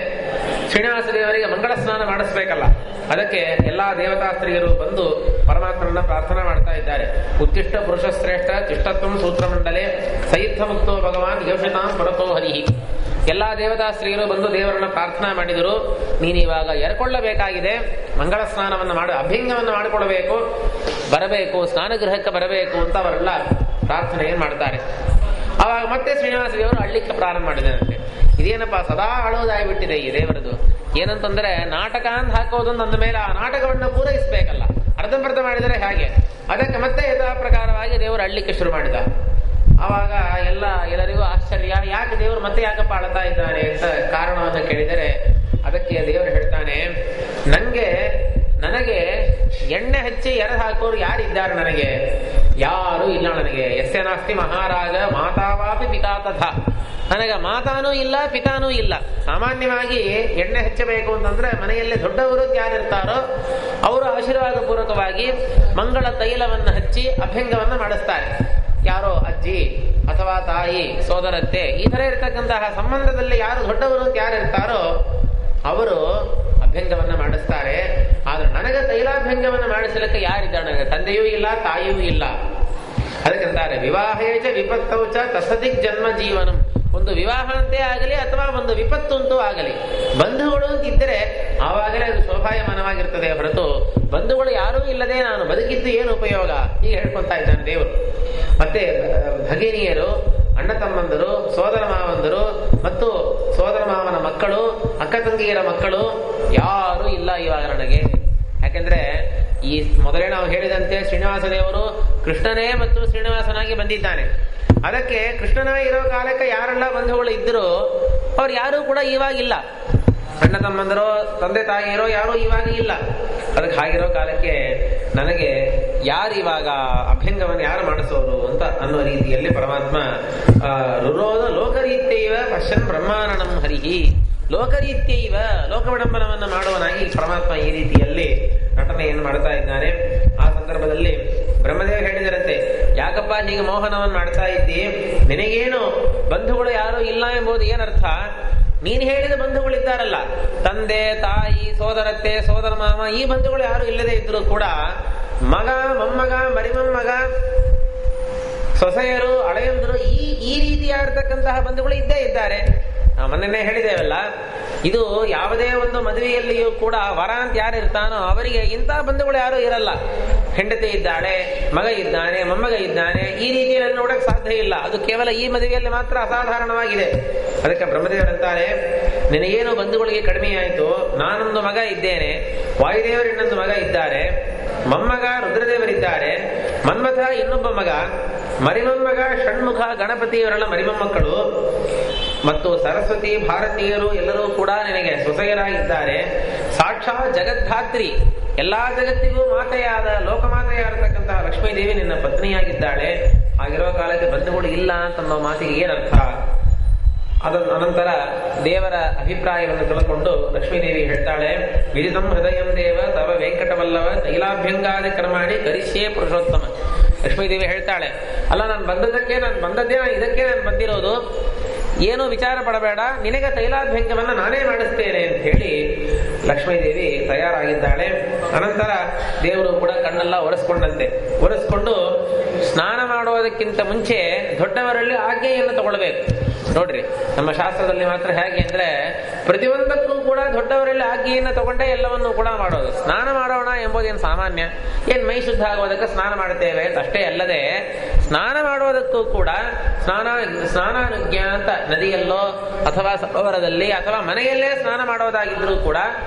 ಶ್ರೀನಿವಾಸ ದೇವರಿಗೆ ಮಂಗಳ ಸ್ನಾನ ಮಾಡಿಸ್ಬೇಕಲ್ಲ, ಅದಕ್ಕೆ ಎಲ್ಲಾ ದೇವತಾ ಸ್ತ್ರೀಯರು ಬಂದು ಪರಮಾತ್ಮನನ್ನ ಪ್ರಾರ್ಥನಾ ಮಾಡ್ತಾ ಇದ್ದಾರೆ. ಉತ್ತಿಷ್ಟ ಪುರುಷ ಶ್ರೇಷ್ಠ ತಿಷ್ಟತ್ವಂ ಸೂತ್ರಮಂಡಲೆ ಸೈತ್ಥ ಮುಕ್ತೋ ಭಗವಾನ್ ಯೋಷಿತಾಂ ಪರತೋ ಹರಿಹಿ. ಎಲ್ಲಾ ದೇವತಾ ಸ್ತ್ರೀಯರು ಬಂದು ದೇವರನ್ನ ಪ್ರಾರ್ಥನಾ ಮಾಡಿದರು. ನೀನು ಇವಾಗ ಎರಕೊಳ್ಳಬೇಕಾಗಿದೆ, ಮಂಗಳ ಸ್ನಾನವನ್ನು ಅಭ್ಯಂಗವನ್ನು ಮಾಡಿಕೊಳ್ಬೇಕು, ಬರಬೇಕು, ಸ್ನಾನಗೃಹಕ್ಕೆ ಬರಬೇಕು ಅಂತ ಅವರೆಲ್ಲ ಪ್ರಾರ್ಥನೆಯನ್ನು ಮಾಡ್ತಾರೆ. ಅವಾಗ ಮತ್ತೆ ಶ್ರೀನಿವಾಸ ದೇವರು ಅಳ್ಳಿಕ್ಕೆ ಪ್ರಾರಂಭ ಮಾಡಿದರಂತೆ. ಇದೇನಪ್ಪ ಸದಾ ಅಳೋದಾಗಿಬಿಟ್ಟಿದೆ ಈ ದೇವರದು. ಏನಂತಂದ್ರೆ ನಾಟಕ ಅಂತ ಹಾಕೋದೊಂದು ಅಂದ ಮೇಲೆ ಆ ನಾಟಕವನ್ನು ಪೂರೈಸಬೇಕಲ್ಲ, ಅರ್ಧಂಬರ್ಧ ಮಾಡಿದರೆ ಹಾಗೆ. ಅದಕ್ಕೆ ಮತ್ತೆ ಯಥಾ ಪ್ರಕಾರವಾಗಿ ದೇವರು ಅಳ್ಳಿಕ್ಕೆ ಶುರು ಮಾಡಿದ. ಆವಾಗ ಎಲ್ಲರಿಗೂ ಆಶ್ಚರ್ಯ, ಯಾಕೆ ದೇವರು ಮತ್ತೆ ಯಾಕಪ್ಪ ಅಳ್ತಾ ಇದ್ದಾನೆ ಅಂತ ಕಾರಣವನ್ನು ಕೇಳಿದರೆ ಅದಕ್ಕೆ ದೇವರು ಹೇಳ್ತಾನೆ, ನನಗೆ ಎಣ್ಣೆ ಹಚ್ಚಿ ಎರೆದು ಹಾಕೋರು ಯಾರಿದ್ದಾರೆ? ನನಗೆ ಯಾರು ಇಲ್ಲ. ನನಗೆ ಯಸ್ಯ ನಾಸ್ತಿ ಮಹಾರಾಜ ಮಾತಾವಾಪಿ ಪಿತಾ ತಥಾ. ನನಗೆ ಮಾತಾನೂ ಇಲ್ಲ, ಪಿತಾನೂ ಇಲ್ಲ. ಸಾಮಾನ್ಯವಾಗಿ ಎಣ್ಣೆ ಹಚ್ಚಬೇಕು ಅಂತಂದ್ರೆ ಮನೆಯಲ್ಲಿ ದೊಡ್ಡವರು ಯಾರಿರ್ತಾರೋ ಅವರು ಆಶೀರ್ವಾದ ಪೂರ್ವಕವಾಗಿ ಮಂಗಳ ತೈಲವನ್ನು ಹಚ್ಚಿ ಅಭ್ಯಂಗವನ್ನು ಮಾಡಿಸ್ತಾರೆ. ಯಾರೋ ಅಜ್ಜಿ ಅಥವಾ ತಾಯಿ, ಸೋದರತ್ತೆ, ಈ ತರ ಇರತಕ್ಕಂತಹ ಸಂಬಂಧದಲ್ಲಿ ಯಾರು ದೊಡ್ಡವರು ಅಂತ ಯಾರು ಇರ್ತಾರೋ ಅವರು ಅಭ್ಯಂಗವನ್ನು ಮಾಡಿಸ್ತಾರೆ. ಆದ್ರೆ ನನಗೆ ತೈಲಾಭ್ಯಂಗವನ್ನು ಮಾಡಿಸಲಿಕ್ಕೆ ಯಾರಿದ್ದಾರೆ? ನನಗೆ ತಂದೆಯೂ ಇಲ್ಲ, ತಾಯಿಯೂ ಇಲ್ಲ. ಅದಕ್ಕಂತಾರೆ ವಿವಾಹೇಚ ವಿಪತ್ತೌಚ ತಸದಿಗ್ ಜನ್ಮ ಜೀವನಂ. ಒಂದು ವಿವಾಹ ಅಂತೇ ಆಗಲಿ ಅಥವಾ ಒಂದು ವಿಪತ್ತು ಅಂತೂ ಆಗಲಿ, ಬಂಧುಗಳು ಅಂತಿದ್ದರೆ ಆವಾಗಲೇ ಅದು ಶೋಭಾಯಮಾನವಾಗಿರ್ತದೆ ಹೊರತು ಬಂಧುಗಳು ಯಾರೂ ಇಲ್ಲದೆ ನಾನು ಬದುಕಿದ್ದು ಏನು ಉಪಯೋಗ? ಹೀಗೆ ಹೇಳ್ಕೊಂತಾ ಇದ್ದಾನೆ ದೇವರು. ಮತ್ತೆ ಭಗಿನಿಯರು, ಅಣ್ಣ ತಮ್ಮಂದರು, ಸೋದರ ಮಾವಂದರು ಮತ್ತು ಸೋದರ ಮಾವನ ಮಕ್ಕಳು, ಅಕ್ಕ ತಂಗಿಯರ ಮಕ್ಕಳು ಯಾರೂ ಇಲ್ಲ ಇವಾಗ ನನಗೆ. ಯಾಕೆಂದ್ರೆ ಈ ಮೊದಲೇ ನಾವು ಹೇಳಿದಂತೆ ಶ್ರೀನಿವಾಸ ದೇವರು ಕೃಷ್ಣನೇ ಮತ್ತು ಶ್ರೀನಿವಾಸನಾಗಿ ಬಂದಿದ್ದಾನೆ. ಅದಕ್ಕೆ ಕೃಷ್ಣನಾಗಿ ಇರೋ ಕಾಲಕ್ಕೆ ಯಾರೆಲ್ಲ ಬಂಧುಗಳು ಇದ್ದರೂ ಅವ್ರು ಯಾರೂ ಕೂಡ ಇವಾಗಿಲ್ಲ. ಅಣ್ಣ ತಮ್ಮಂದರೋ ತಂದೆ ತಾಯಿಯರೋ ಯಾರೂ ಇವಾಗ ಇಲ್ಲ. ಅದಕ್ಕೆ ಹಾಗಿರೋ ಕಾಲಕ್ಕೆ ನನಗೆ ಯಾರು ಇವಾಗ ಅಭ್ಯಂಗವನ್ನು ಯಾರು ಮಾಡಿಸೋರು ಅಂತ ಅನ್ನುವ ರೀತಿಯಲ್ಲಿ ಪರಮಾತ್ಮ ರುರೋಧ ಲೋಕರೀತ್ಯೈವ ಪಶ್ಯನ್ ಬ್ರಹ್ಮಾನಣಂ ಹರಿಹಿ. ಲೋಕರೀತ್ಯೈವ ಲೋಕವಿಡಂಬನವನ್ನು ಮಾಡುವನಾಗಿ ಪರಮಾತ್ಮ ಈ ರೀತಿಯಲ್ಲಿ ನಟನೆಯನ್ನು ಮಾಡ್ತಾ ಇದ್ದಾನೆ. ಆ ಸಂದರ್ಭದಲ್ಲಿ ಬ್ರಹ್ಮದೇವ ಹೇಳಿದರಂತೆ, ಯಾಕಪ್ಪ ಹೀಗೆ ಮೋಹನವನ್ನು ಮಾಡ್ತಾ ಇದ್ದಿ? ನಿನಗೇನು ಬಂಧುಗಳು ಯಾರು ಇಲ್ಲ ಎಂಬುದು ಏನರ್ಥ? ನೀನು ಹೇಳಿದ ಬಂಧುಗಳಿದ್ದಾರಲ್ಲ, ತಂದೆ ತಾಯಿ, ಸೋದರತ್ತೆ, ಸೋದರ ಮಾಮ, ಈ ಬಂಧುಗಳು ಯಾರು ಇಲ್ಲದೆ ಇದ್ರು ಕೂಡ ಮಗ, ಮೊಮ್ಮಗ, ಮರಿಮೊಮ್ಮಗ, ಸೊಸೆಯರು, ಅಳೆಯಂದರು, ಈ ರೀತಿಯಾಗಿರ್ತಕ್ಕಂತಹ ಬಂಧುಗಳು ಇದ್ದೇ ಇದ್ದಾರೆ. ನಾವು ಮೊನ್ನೆ ಹೇಳಿದೇವಲ್ಲ, ಇದು ಯಾವುದೇ ಒಂದು ಮದುವೆಯಲ್ಲಿಯೂ ಕೂಡ ವರ ಅಂತ ಯಾರು ಇರ್ತಾನೋ ಅವರಿಗೆ ಇಂತಹ ಬಂಧುಗಳು ಯಾರು ಇರಲ್ಲ. ಹೆಂಡತಿ ಇದ್ದಾಳೆ, ಮಗ ಇದ್ದಾನೆ, ಮೊಮ್ಮಗ ಇದ್ದಾನೆ, ಈ ರೀತಿಯಲ್ಲಿ ನೋಡಕ್ ಸಾಧ್ಯ ಇಲ್ಲ. ಅದು ಕೇವಲ ಈ ಮದುವೆಯಲ್ಲಿ ಮಾತ್ರ ಅಸಾಧಾರಣವಾಗಿದೆ. ಅದಕ್ಕೆ ಬ್ರಹ್ಮದೇವರಂತಾರೆ, ನಿನಗೇನು ಬಂಧುಗಳಿಗೆ ಕಡಿಮೆಯಾಯಿತು, ನಾನೊಂದು ಮಗ ಇದ್ದೇನೆ, ವಾಯುದೇವರು ಇನ್ನೊಂದು ಮಗ ಇದ್ದಾರೆ, ಮೊಮ್ಮಗ ರುದ್ರದೇವರಿದ್ದಾರೆ, ಮನ್ಮಥ ಇನ್ನೊಬ್ಬ ಮಗ, ಮರಿಮೊಮ್ಮಗ ಷಣ್ಮುಖ ಗಣಪತಿಯವರೆಲ್ಲ ಮರಿಮೊಮ್ಮಕ್ಕಳು, ಮತ್ತು ಸರಸ್ವತಿ ಭಾರತೀಯರು ಎಲ್ಲರೂ ಕೂಡ ನಿನಗೆ ಸೊಸೆಯರಾಗಿದ್ದಾರೆ. ಸಾಕ್ಷಾತ್ ಜಗದ್ಧಾತ್ರಿ, ಎಲ್ಲಾ ಜಗತ್ತಿಗೂ ಮಾತೆಯಾದ ಲೋಕಮಾತೆಯಾಗಿರ್ತಕ್ಕಂತಹ ಲಕ್ಷ್ಮೀದೇವಿ ನಿನ್ನ ಪತ್ನಿಯಾಗಿದ್ದಾಳೆ. ಆಗಿರುವ ಕಾಲಕ್ಕೆ ಬಂಧುಗಳು ಇಲ್ಲ ಅಂತನ್ನೋ ಮಾತಿಗೆ ಏನರ್ಥ? ಅನಂತರ ದೇವರ ಅಭಿಪ್ರಾಯವನ್ನು ತಿಳ್ಕೊಂಡು ಲಕ್ಷ್ಮೀದೇವಿ ಹೇಳ್ತಾಳೆ, ವಿದಿತಂ ಹೃದಯಂ ದೇವ ತವ ವೆಂಕಟವಲ್ಲವ ತೈಲಾಭ್ಯಂಗಾದಿ ಕರ್ಮಾಣಿ ಕರಿಷ್ಯೇ ಪುರುಷೋತ್ತಮ. ಲಕ್ಷ್ಮೀದೇವಿ ಹೇಳ್ತಾಳೆ, ಅಲ್ಲ ನಾನು ಬಂದದ್ದೇ ಇದಕ್ಕೆ ನಾನು ಬಂದಿರೋದು, ಏನೂ ವಿಚಾರ ಪಡಬೇಡ, ನಿನಗೆ ತೈಲಾಭ್ಯಂಗವನ್ನು ನಾನೇ ಮಾಡಿಸ್ತೇನೆ ಅಂತ ಹೇಳಿ ಲಕ್ಷ್ಮೀದೇವಿ ತಯಾರಾಗಿದ್ದಾಳೆ. ಅನಂತರ ದೇವರು ಕೂಡ ಕಣ್ಣೆಲ್ಲ ಒರೆಸ್ಕೊಂಡು ಸ್ನಾನ ಮಾಡೋದಕ್ಕಿಂತ ಮುಂಚೆ ದೊಡ್ಡವರಲ್ಲಿ ಆಜ್ಞೆಯನ್ನು ತಗೊಳ್ಬೇಕು. ನೋಡ್ರಿ, ನಮ್ಮ ಶಾಸ್ತ್ರದಲ್ಲಿ ಮಾತ್ರ ಹೇಗೆ ಅಂದ್ರೆ ಪ್ರತಿಯೊಂದಕ್ಕೂ ಕೂಡ ದೊಡ್ಡವರಲ್ಲಿ ಆಜ್ಞೆಯನ್ನು ತಗೊಂಡೇ ಎಲ್ಲವನ್ನೂ ಕೂಡ ಮಾಡೋದು. ಸ್ನಾನ ಮಾಡೋಣ ಎಂಬುದೇನು ಸಾಮಾನ್ಯ, ಏನ್ ಮೈ ಶುದ್ಧ ಆಗೋದಕ್ಕೆ ಸ್ನಾನ ಮಾಡುತ್ತೇವೆ ಅಂತ ಅಷ್ಟೇ ಅಲ್ಲದೆ, ಸ್ನಾನ ಮಾಡೋದಕ್ಕೂ ಕೂಡ ಸ್ನಾನಾನುಜ್ಞ ಅಂತ ನದಿಯಲ್ಲೋ ಅಥವಾ ಸರೋವರದಲ್ಲಿ ಅಥವಾ ಮನೆಯಲ್ಲೇ ಸ್ನಾನ ಮಾಡೋದಾಗಿದ್ರೂ ಕೂಡ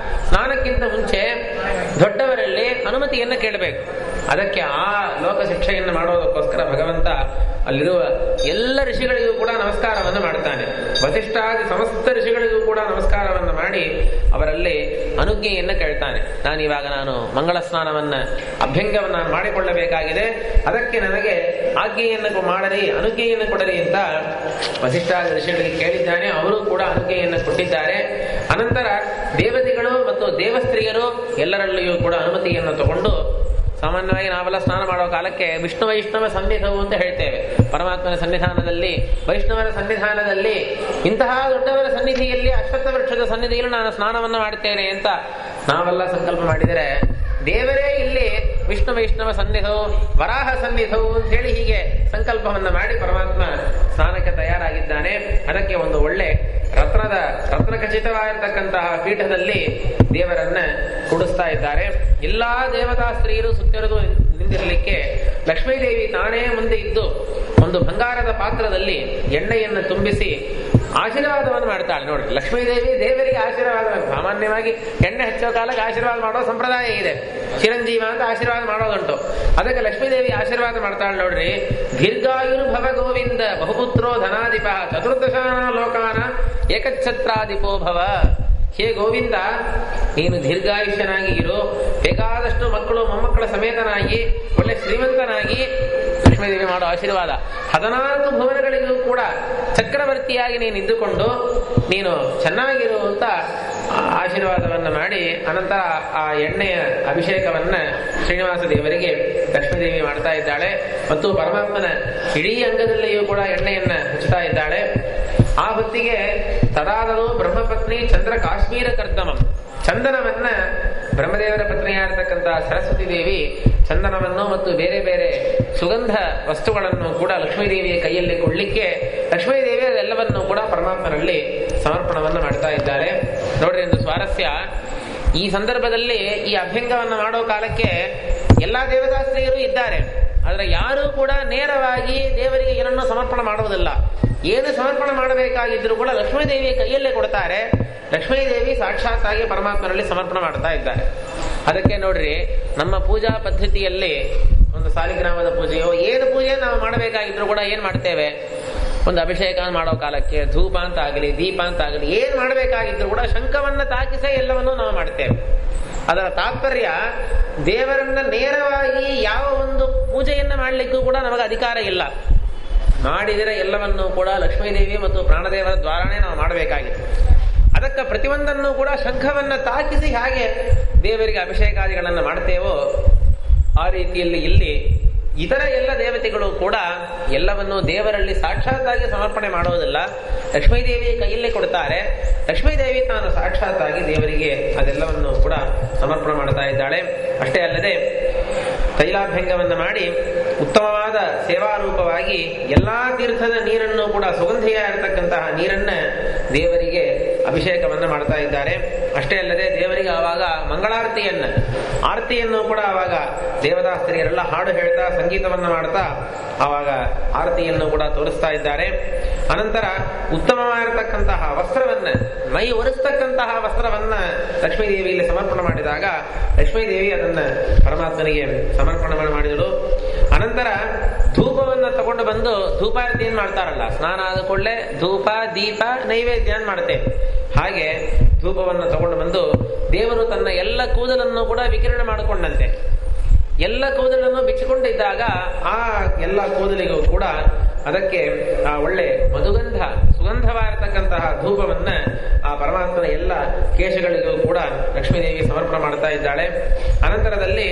ಸ್ನಾನಕ್ಕಿಂತ ಮುಂಚೆ ದೊಡ್ಡವರಲ್ಲಿ ಅನುಮತಿಯನ್ನು ಕೇಳಬೇಕು. ಅದಕ್ಕೆ ಆ ಲೋಕ ಶಿಕ್ಷೆಯನ್ನು ಮಾಡೋದಕ್ಕೋಸ್ಕರ ಭಗವಂತ ಅಲ್ಲಿರುವ ಎಲ್ಲ ಋಷಿಗಳಿಗೂ ಕೂಡ ನಮಸ್ಕಾರವನ್ನು ಮಾಡ್ತಾನೆ. ವಸಿಷ್ಠಾದಿ ಸಮಸ್ತ ಋಷಿಗಳಿಗೂ ಕೂಡ ನಮಸ್ಕಾರವನ್ನು ಮಾಡಿ ಅವರಲ್ಲಿ ಅನುಜ್ಞೆಯನ್ನು ಕೇಳ್ತಾನೆ. ನಾನು ಮಂಗಳ ಸ್ನಾನವನ್ನ ಅಭ್ಯಂಗವನ್ನ ಮಾಡಿಕೊಳ್ಳಬೇಕಾಗಿದೆ, ಅದಕ್ಕೆ ನನಗೆ ಆಜ್ಞೆಯನ್ನು ಮಾಡಲಿ, ಅನುಜ್ಞೆಯನ್ನು ಕೊಡಲಿ ಅಂತ ವಸಿಷ್ಠಾದಿ ಋಷಿಗಳಿಗೆ ಕೇಳಿದ್ದಾನೆ. ಅವರು ಕೂಡ ಅನುಜ್ಞೆಯನ್ನು ಕೊಟ್ಟಿದ್ದಾರೆ. ಅನಂತರ ದೇವತೆಗಳು ಮತ್ತು ದೇವಸ್ತ್ರೀಯರು ಎಲ್ಲರಲ್ಲಿಯೂ ಕೂಡ ಅನುಮತಿಯನ್ನು ತಗೊಂಡು, ಸಾಮಾನ್ಯವಾಗಿ ನಾವೆಲ್ಲ ಸ್ನಾನ ಮಾಡೋ ಕಾಲಕ್ಕೆ ವಿಷ್ಣು ವೈಷ್ಣವ ಸನ್ನಿಧವು ಅಂತ ಹೇಳ್ತೇವೆ. ಪರಮಾತ್ಮನ ಸನ್ನಿಧಾನದಲ್ಲಿ, ವೈಷ್ಣವರ ಸನ್ನಿಧಾನದಲ್ಲಿ, ಇಂತಹ ದೊಡ್ಡವರ ಸನ್ನಿಧಿಯಲ್ಲಿ, ಅಶ್ವತ್ಥ ವೃಕ್ಷದ ಸನ್ನಿಧಿಯಲ್ಲಿ ನಾನು ಸ್ನಾನವನ್ನು ಮಾಡ್ತೇನೆ ಅಂತ ನಾವೆಲ್ಲ ಸಂಕಲ್ಪ ಮಾಡಿದರೆ, ದೇವರೇ ಇಲ್ಲಿ ವಿಷ್ಣು ವೈಷ್ಣವ ಸನ್ನಿಧವು, ವರಾಹ ಸನ್ನಿಧವು ಅಂತ ಹೇಳಿ ಹೀಗೆ ಸಂಕಲ್ಪವನ್ನು ಮಾಡಿ ಪರಮಾತ್ಮ ಸ್ನಾನಕ್ಕೆ ತಯಾರಾಗಿದ್ದಾನೆ. ಅದಕ್ಕೆ ಒಂದು ಒಳ್ಳೆ ರತ್ನ ಖಚಿತವಾಗಿರ್ತಕ್ಕಂತಹ ಪೀಠದಲ್ಲಿ ದೇವರನ್ನ ಕೂಡಿಸ್ತಾ ಇದ್ದಾರೆ. ಎಲ್ಲಾ ದೇವತಾ ಸ್ತ್ರೀಯರು ಸುತ್ತರಿದು ನಿಂದಿರಲಿಕ್ಕೆ ಲಕ್ಷ್ಮೀದೇವಿ ತಾನೇ ಮುಂದೆ ಇದ್ದು ಒಂದು ಬಂಗಾರದ ಪಾತ್ರದಲ್ಲಿ ಎಣ್ಣೆಯನ್ನು ತುಂಬಿಸಿ ಆಶೀರ್ವಾದವನ್ನು ಮಾಡ್ತಾಳೆ. ನೋಡಿ, ಲಕ್ಷ್ಮೀದೇವಿ ದೇವರಿಗೆ ಆಶೀರ್ವಾದ. ಸಾಮಾನ್ಯವಾಗಿ ಎಣ್ಣೆ ಹಚ್ಚೋ ಕಾಲಕ್ಕೆ ಆಶೀರ್ವಾದ ಮಾಡೋ ಸಂಪ್ರದಾಯ ಇದೆ, ಚಿರಂಜೀವ ಅಂತ ಆಶೀರ್ವಾದ ಮಾಡೋದುಂಟು. ಅದಕ್ಕೆ ಲಕ್ಷ್ಮೀದೇವಿ ಆಶೀರ್ವಾದ ಮಾಡ್ತಾಳೆ. ನೋಡ್ರಿ, ದೀರ್ಘಾಯುರ್ಭವ ಗೋವಿಂದ ಬಹುಪುತ್ರೋ ಧನಾಧಿಪ ಚತುರ್ದಶಾನ ಲೋಕಾನ ಏಕಛತ್ರಾಧಿಪೋ ಭವ. ಹೇ ಗೋವಿಂದ, ನೀನು ದೀರ್ಘಾಯುಷ್ಯನಾಗಿ ಇರು, ಬೇಕಾದಷ್ಟು ಮಕ್ಕಳು ಮೊಮ್ಮಕ್ಕಳ ಸಮೇತನಾಗಿ ಒಳ್ಳೆ ಶ್ರೀಮಂತನಾಗಿ. ಲಕ್ಷ್ಮೀದೇವಿ ಮಾಡೋ ಆಶೀರ್ವಾದ 14 ಭುವನಗಳಿಗೂ ಕೂಡ ಚಕ್ರವರ್ತಿಯಾಗಿ ನೀನು ಇದ್ದುಕೊಂಡು ನೀನು ಚೆನ್ನಾಗಿರುವಂತ ಆಶೀರ್ವಾದವನ್ನ ಮಾಡಿ, ಅನಂತರ ಆ ಎಣ್ಣೆಯ ಅಭಿಷೇಕವನ್ನ ಶ್ರೀನಿವಾಸ ದೇವರಿಗೆ ಲಕ್ಷ್ಮೀದೇವಿ ಮಾಡ್ತಾ ಇದ್ದಾಳೆ. ಮತ್ತು ಪರಮಾತ್ಮನ ಇಡೀ ಅಂಗದಲ್ಲಿಯೂ ಕೂಡ ಎಣ್ಣೆಯನ್ನ ಹಚ್ಚುತ್ತಾ ಇದ್ದಾಳೆ. ಆ ಹೊತ್ತಿಗೆ ತದಾದನು ಬ್ರಹ್ಮಪತ್ನಿ ಚಂದ್ರ ಕಾಶ್ಮೀರ ಕರ್ದಮಂ, ಚಂದನವನ್ನ ಬ್ರಹ್ಮದೇವರ ಪತ್ನಿಯಾಗಿರ್ತಕ್ಕಂತಹ ಸರಸ್ವತಿ ದೇವಿ ಚಂದನವನ್ನು ಮತ್ತು ಬೇರೆ ಬೇರೆ ಸುಗಂಧ ವಸ್ತುಗಳನ್ನು ಕೂಡ ಲಕ್ಷ್ಮೀದೇವಿಯ ಕೈಯಲ್ಲಿ ಕೊಡ್ಲಿಕ್ಕೆ ಲಕ್ಷ್ಮೀದೇವಿ ಅದೆಲ್ಲವನ್ನೂ ಕೂಡ ಪರಮಾತ್ಮನಲ್ಲಿ ಸಮರ್ಪಣವನ್ನು ಮಾಡ್ತಾ ಇದ್ದಾರೆ. ನೋಡ್ರಿ, ಒಂದು ಸ್ವಾರಸ್ಯ, ಈ ಸಂದರ್ಭದಲ್ಲಿ ಈ ಅಭ್ಯಂಗವನ್ನು ಮಾಡೋ ಕಾಲಕ್ಕೆ ಎಲ್ಲಾ ದೇವತಾ ಸ್ತ್ರೀಯರು ಇದ್ದಾರೆ. ಆದ್ರೆ ಯಾರೂ ಕೂಡ ನೇರವಾಗಿ ದೇವರಿಗೆ ಏನನ್ನೂ ಸಮರ್ಪಣೆ ಮಾಡುವುದಿಲ್ಲ. ಏನು ಸಮರ್ಪಣೆ ಮಾಡಬೇಕಾಗಿದ್ರು ಕೂಡ ಲಕ್ಷ್ಮೀದೇವಿಯ ಕೈಯಲ್ಲೇ ಕೊಡ್ತಾರೆ. ಲಕ್ಷ್ಮೀದೇವಿ ಸಾಕ್ಷಾತ್ತಾಗಿ ಪರಮಾತ್ಮನಲ್ಲಿ ಸಮರ್ಪಣೆ ಮಾಡ್ತಾ ಇದ್ದಾರೆ. ಅದಕ್ಕೆ ನೋಡ್ರಿ, ನಮ್ಮ ಪೂಜಾ ಪದ್ಧತಿಯಲ್ಲಿ ಒಂದು ಸಾಲಿಗ್ರಾಮದ ಪೂಜೆಯೋ ಏನು ಪೂಜೆ ನಾವು ಮಾಡಬೇಕಾಗಿದ್ರು ಕೂಡ ಏನ್ ಮಾಡ್ತೇವೆ, ಒಂದು ಅಭಿಷೇಕ ಮಾಡೋ ಕಾಲಕ್ಕೆ ಧೂಪ ಅಂತ ಆಗಲಿ, ದೀಪ ಅಂತ ಆಗಲಿ, ಏನ್ ಮಾಡಬೇಕಾಗಿದ್ರು ಕೂಡ ಶಂಖವನ್ನ ತಾಕಿಸೇ ಎಲ್ಲವನ್ನೂ ನಾವು ಮಾಡ್ತೇವೆ. ಅದರ ತಾತ್ಪರ್ಯ, ದೇವರನ್ನ ನೇರವಾಗಿ ಯಾವ ಒಂದು ಪೂಜೆಯನ್ನ ಮಾಡ್ಲಿಕ್ಕೂ ಕೂಡ ನಮಗೆ ಅಧಿಕಾರ ಇಲ್ಲ. ಮಾಡಿದರೆ ಎಲ್ಲವನ್ನೂ ಕೂಡ ಲಕ್ಷ್ಮೀದೇವಿ ಮತ್ತು ಪ್ರಾಣದೇವರ ದ್ವಾರನೇ ನಾವು ಮಾಡಬೇಕಾಗಿತ್ತು. ಅದಕ್ಕೆ ಪ್ರತಿಯೊಂದನ್ನು ಕೂಡ ಶಂಖವನ್ನ ತಾಕಿಸಿ ಹಾಗೆ ದೇವರಿಗೆ ಅಭಿಷೇಕಾದಿಗಳನ್ನು ಮಾಡ್ತೇವೋ ಆ ರೀತಿಯಲ್ಲಿ ಇಲ್ಲಿ ಇತರ ಎಲ್ಲ ದೇವತೆಗಳು ಕೂಡ ಎಲ್ಲವನ್ನೂ ದೇವರಲ್ಲಿ ಸಾಕ್ಷಾತ್ತಾಗಿ ಸಮರ್ಪಣೆ ಮಾಡುವುದಿಲ್ಲ, ಲಕ್ಷ್ಮೀದೇವಿಯ ಕೈಯಲ್ಲೇ ಕೊಡ್ತಾರೆ. ಲಕ್ಷ್ಮೀದೇವಿ ತಾನು ಸಾಕ್ಷಾತ್ತಾಗಿ ದೇವರಿಗೆ ಅದೆಲ್ಲವನ್ನು ಕೂಡ ಸಮರ್ಪಣೆ ಮಾಡ್ತಾ ಇದ್ದಾಳೆ. ಅಷ್ಟೇ ಅಲ್ಲದೆ ತೈಲಾಭ್ಯಂಗವನ್ನು ಮಾಡಿ ಉತ್ತಮವಾದ ಸೇವಾರೂಪವಾಗಿ ಎಲ್ಲಾ ತೀರ್ಥದ ನೀರನ್ನು ಕೂಡ ಸುಗಂಧಿಯ ಇರತಕ್ಕಂತಹ ನೀರನ್ನ ದೇವರಿಗೆ ಅಭಿಷೇಕವನ್ನ ಮಾಡ್ತಾ ಇದ್ದಾರೆ. ಅಷ್ಟೇ ಅಲ್ಲದೆ ದೇವರಿಗೆ ಆವಾಗ ಆರತಿಯನ್ನು ಕೂಡ ಆವಾಗ ದೇವತಾ ಸ್ತ್ರೀಯರೆಲ್ಲ ಹಾಡು ಹೇಳ್ತಾ ಸಂಗೀತವನ್ನು ಮಾಡ್ತಾ ಆವಾಗ ಆರತಿಯನ್ನು ಕೂಡ ತೋರಿಸ್ತಾ ಇದ್ದಾರೆ. ಅನಂತರ ಉತ್ತಮವಾಗಿರತಕ್ಕಂತಹ ವಸ್ತ್ರವನ್ನ, ಮೈ ಒರೆಸ್ತಕ್ಕಂತಹ ವಸ್ತ್ರವನ್ನ ಲಕ್ಷ್ಮೀದೇವಿಯಲ್ಲಿ ಸಮರ್ಪಣೆ ಮಾಡಿದಾಗ ಲಕ್ಷ್ಮೀದೇವಿ ಅದನ್ನ ಪರಮಾತ್ಮನಿಗೆ ಸಮರ್ಪಣೆ ಮಾಡಿದಳು. ಅನಂತರ ಧೂಪವನ್ನ ತಗೊಂಡು ಬಂದು ಧೂಪಾರತಿಯನ್ನು ಮಾಡ್ತಾರಲ್ಲ, ಸ್ನಾನ ಆದ ಕೂಡಲೇ ಧೂಪ ದೀಪ ನೈವೇದ್ಯ ಮಾಡ್ತೇವೆ. ಹಾಗೆ ಧೂಪವನ್ನು ತಗೊಂಡು ಬಂದು ದೇವರು ತನ್ನ ಎಲ್ಲ ಕೂದಲನ್ನು ಕೂಡ ವಿಕಿರಣ ಮಾಡಿಕೊಂಡಂತೆ, ಎಲ್ಲ ಕೂದಲನ್ನು ಬಿಚ್ಚಿಕೊಂಡಿದ್ದಾಗ ಆ ಎಲ್ಲ ಕೂದಲಿಗೂ ಕೂಡ ಅದಕ್ಕೆ ಆ ಒಳ್ಳೆ ಸುಗಂಧವಾಗಿರತಕ್ಕಂತಹ ಧೂಪವನ್ನ ಆ ಪರಮಾತ್ಮನ ಎಲ್ಲ ಕೇಶಗಳಿಗೂ ಕೂಡ ಲಕ್ಷ್ಮೀದೇವಿ ಸಮರ್ಪಣೆ ಮಾಡ್ತಾ ಇದ್ದಾಳೆ. ಅನಂತರದಲ್ಲಿ